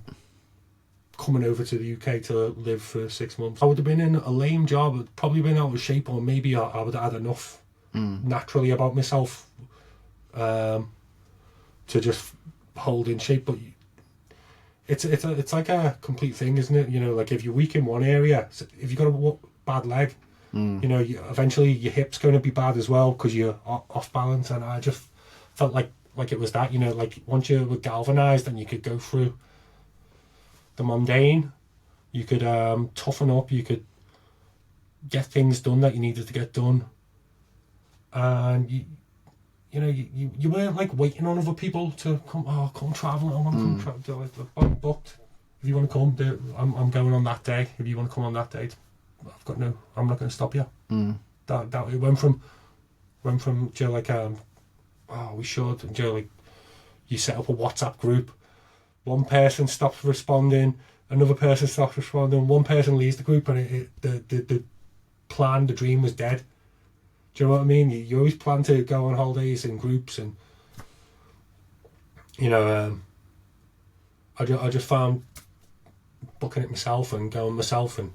coming over to the UK to live for 6 months. I would have been in a lame job, I'd probably been out of shape, or maybe I would have had enough naturally about myself to just hold in shape. But it's like a complete thing, isn't it? You know, like if you're weak in one area, if you've got a bad leg, you know, eventually your hip's going to be bad as well because you're off balance. And I just felt like it was that, you know, like once you were galvanised and you could go through the mundane, you could toughen up, you could get things done that you needed to get done, and you weren't like waiting on other people to come travel. I want to come travel. Like, I'm booked. If you want to come, I'm going on that day. If you want to come on that day, I'm not going to stop you. That it went from you know, like we should, and you know, like you set up a WhatsApp group. One person stops responding, another person stops responding, one person leaves the group, and the plan, the dream was dead. Do you know what I mean? You always plan to go on holidays in groups, and you know, I just found booking it myself and going myself and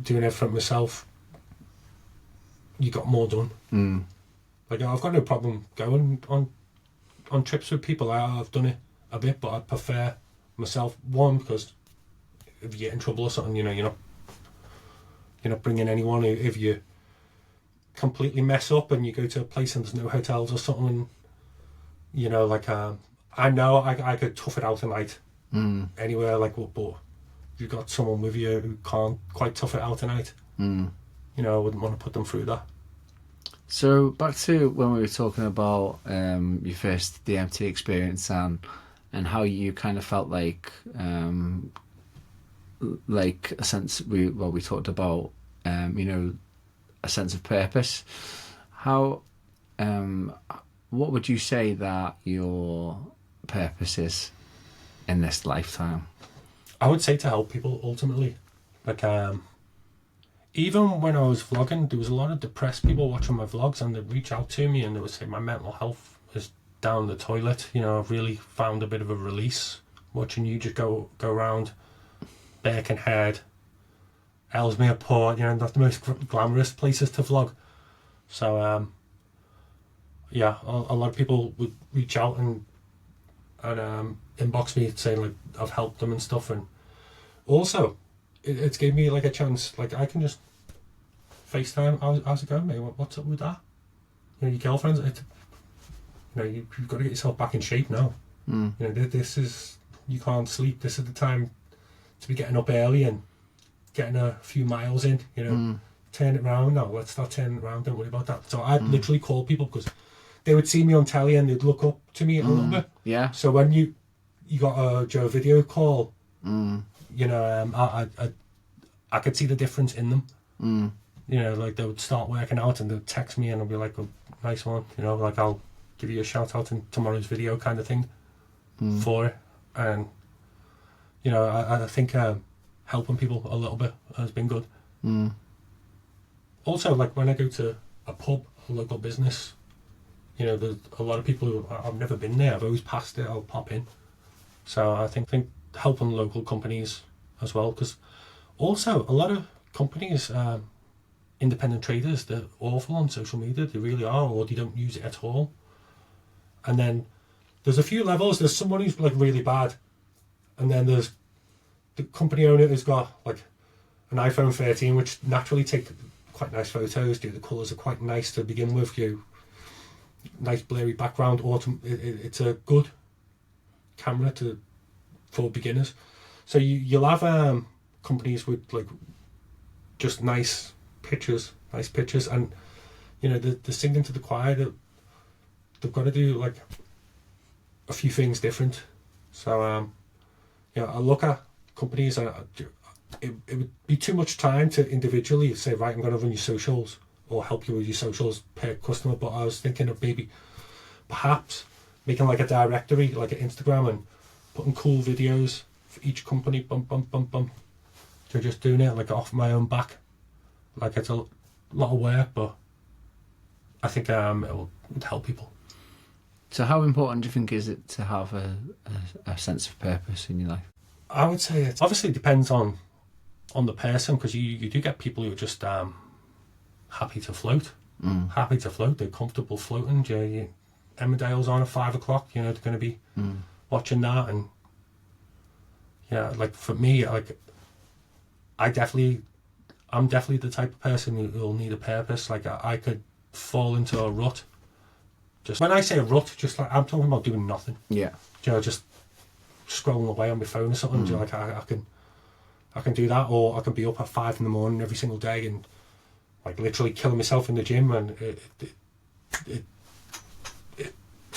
doing everything myself, you got more done. Like I've got no problem going on trips with people. I've done it a bit, but I prefer myself. One, because if you get in trouble or something, you know, you're not bringing anyone. If you completely mess up and you go to a place and there's no hotels or something, you know, like I know I could tough it out a night anywhere. Like, but if you've got someone with you who can't quite tough it out a night, you know, I wouldn't want to put them through that. So back to when we were talking about your first DMT experience and how you kind of felt like a sense. We talked about you know, a sense of purpose. How what would you say that your purpose is in this lifetime? I would say to help people ultimately. Like even when I was vlogging, there was a lot of depressed people watching my vlogs, and they'd reach out to me and they would say my mental health is down the toilet. You know, I've really found a bit of a release watching you just go around Birkenhead, Ellesmere Port, you know, not the most glamorous places to vlog. So yeah, a lot of people would reach out and inbox me saying like I've helped them and stuff. And also it's gave me like a chance, like I can just FaceTime, how's it going, mate? What's up with that? You know, your girlfriend's, you know, you've got to get yourself back in shape now. You know, this is, you can't sleep. This is the time to be getting up early and getting a few miles in, you know. Turn it around now. Let's start turning it around. Don't worry about that. So I'd literally call people because they would see me on telly and they'd look up to me a little bit. Yeah. So when you got a video call, you know, I could see the difference in them. You know, like they would start working out and they'd text me and I'd be like, oh, nice one. You know, like I'll give you a shout out in tomorrow's video kind of thing for it. And, you know, I think helping people a little bit has been good. Also, like when I go to a pub, a local business, you know, there's a lot of people who I've never been there. I've always passed it. I'll pop in. So I think helping local companies as well, because also a lot of companies, independent traders, they're awful on social media. They really are, or they don't use it at all. And then there's a few levels. There's someone who's like really bad, and then there's the company owner who's got like an iPhone 13, which naturally take quite nice photos. The colours are quite nice to begin with. Nice blurry background. It's a good camera for beginners. So you'll have companies with like just nice pictures, and you know they're singing to the choir. They've got to do like a few things different. So yeah, I look at companies and it would be too much time to individually say, right, I'm going to run your socials or help you with your socials per customer. But I was thinking of maybe perhaps making like a directory, like an Instagram, and putting cool videos for each company. So just doing it like off my own back. Like it's a lot of work, but I think it would help people. So how important do you think is it to have a sense of purpose in your life? I would say it obviously depends on the person, because you do get people who are just happy to float. Happy to float. They're comfortable floating. Emmerdale's on at 5 o'clock. They're going to be watching that, and like for me, like I'm definitely the type of person who'll need a purpose. Like I could fall into a rut. Just when I say a rut, just like I'm talking about doing nothing. Yeah. Just scrolling away on my phone or something. Like I can do that, or I can be up at 5 in the morning every single day and like literally killing myself in the gym, and it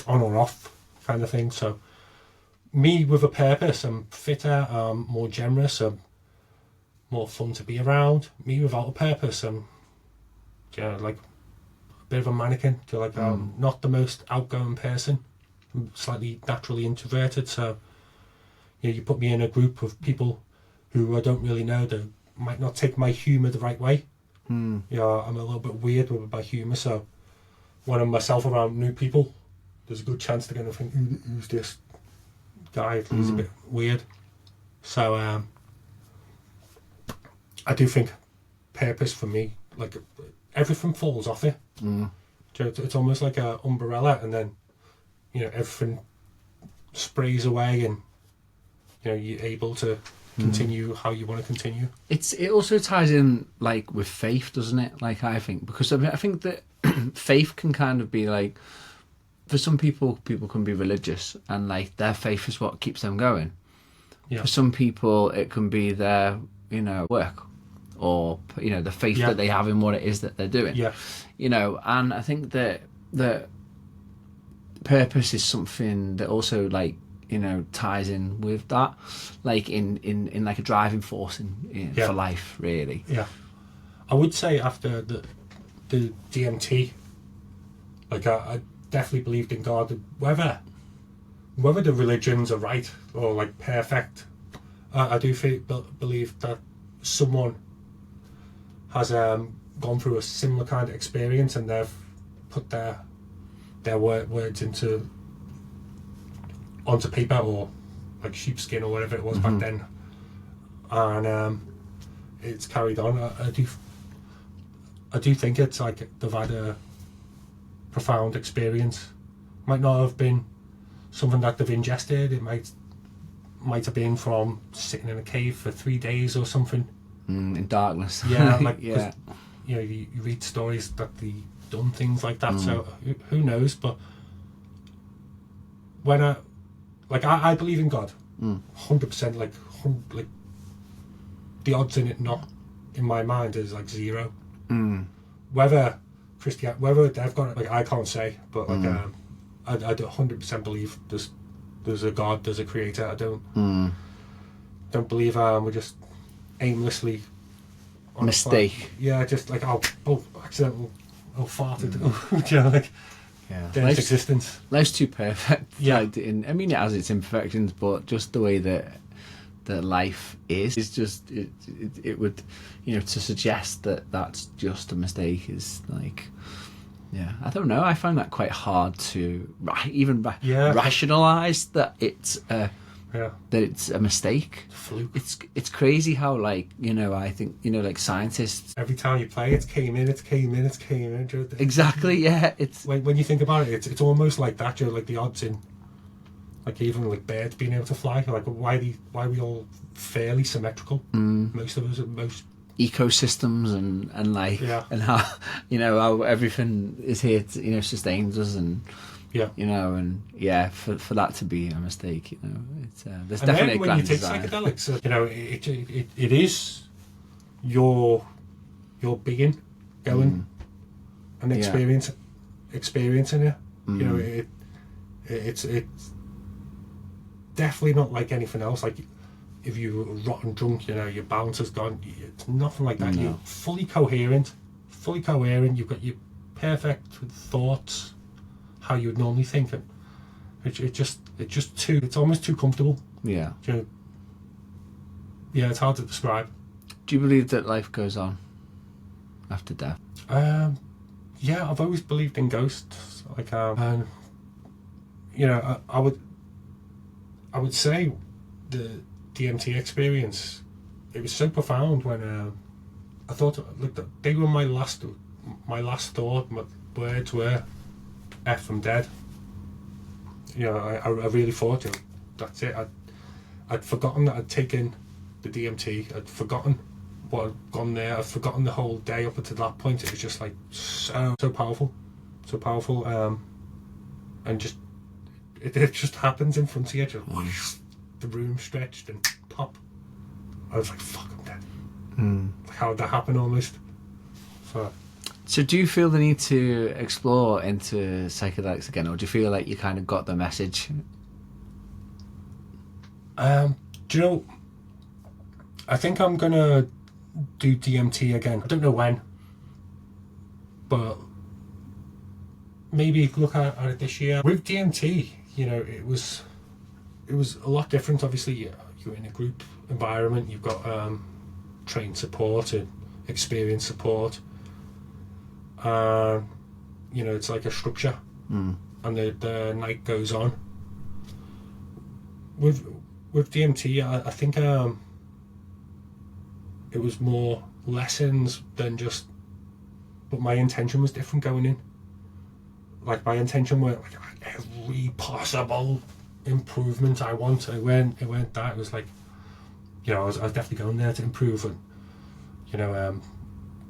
on or off kind of thing. So me with a purpose, I'm fitter, I'm more generous, I'm more fun to be around. Me without a purpose, I'm like a bit of a mannequin. Like I'm not the most outgoing person. I'm slightly naturally introverted, so you put me in a group of people who I don't really know, that might not take my humour the right way. I'm a little bit weird with my humour, so when I'm myself around new people, there's a good chance they're going to think, who's this guy? He's a bit weird. So I do think purpose for me, like everything falls off it. It's almost like an umbrella, and then everything sprays away, and you're able to continue how you want to continue. It also ties in like with faith, doesn't it? Like I think, because I think that faith can kind of be like, for some people can be religious, and like their faith is what keeps them going. Yeah. For some people it can be their work, or the faith that they have in what it is that they're doing. And I think that purpose is something that also like ties in with that, like in like a driving force for life, really. I would say after the DMT, like I definitely believed in God. Whether the religions are right or like perfect, I do believe that someone has gone through a similar kind of experience, and they've put their words onto paper, or like sheepskin or whatever it was back then, and it's carried on. I do think it's like they've had a profound experience. Might not have been something that they've ingested. It might have been from sitting in a cave for 3 days or something in darkness. Like you read stories that they done things like that. So who knows? But when I believe in God, 100%. Like the odds in it not in my mind is like zero. Whether they've got it, like I can't say, but like I 100% believe there's a God, there's a creator. I don't believe we're just aimlessly on mistake. Just like accidental, farted. Like there's existence. Life's too perfect. Like, it has its imperfections, but just the way that life is just it would to suggest that that's just a mistake is like I don't know. I find that quite hard to even rationalize that it's that it's a mistake. Fluke. It's crazy how like I think like scientists, every time you play it came in. Exactly. It's when you think about it, it's almost like that. Like the odds in, like even like birds being able to fly. Like why are we all fairly symmetrical? Most of us, most ecosystems and like and how how everything is here to sustains us, and for that to be a mistake, it's there's and definitely then when you take psychedelics, it is your being going and experiencing it. It's definitely not like anything else. Like if you're rotten drunk, your balance has gone. It's nothing like that. No. You're fully coherent. You've got your perfect thoughts, how you would normally think, and it's almost too comfortable. It's hard to describe. Do you believe that life goes on after death? I've always believed in ghosts. Like I would say the DMT experience, it was so profound when I thought, look, they were my last thought. My words were, F, I'm dead. You know, I really thought, you know, that's it. I'd forgotten that I'd taken the DMT. I'd forgotten what had gone there. I'd forgotten the whole day up until that point. It was just like so powerful, and just it just happens in front of you. Just whoosh, the room stretched and pop. I was like, fuck, I'm dead. Like, how did that happen almost? So do you feel the need to explore into psychedelics again, or do you feel like you kind of got the message? Do you know, I think I'm gonna do DMT again. I don't know when, but maybe look at it this year. With DMT, you know, it was a lot different. Obviously, you're in a group environment. You've got trained support and experienced support. You know, it's like a structure, and the night goes on. With DMT, I think it was more lessons than just, but my intention was different going in. Like, my intention were like every possible improvement I want. It weren't that. It was like, you know, I was definitely going there to improve and, you know,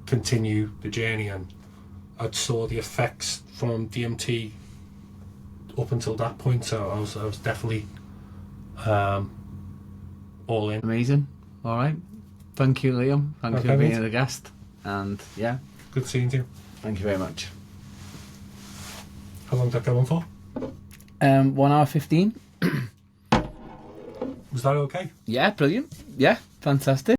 continue the journey. And I saw the effects from DMT up until that point, so I was definitely all in. Amazing. All right. Thank you, Liam. Thank you for being a guest. And yeah, good seeing you. Thank you very much. How long did that go on for? 1 hour 15. Was that okay? Yeah, brilliant. Yeah, fantastic.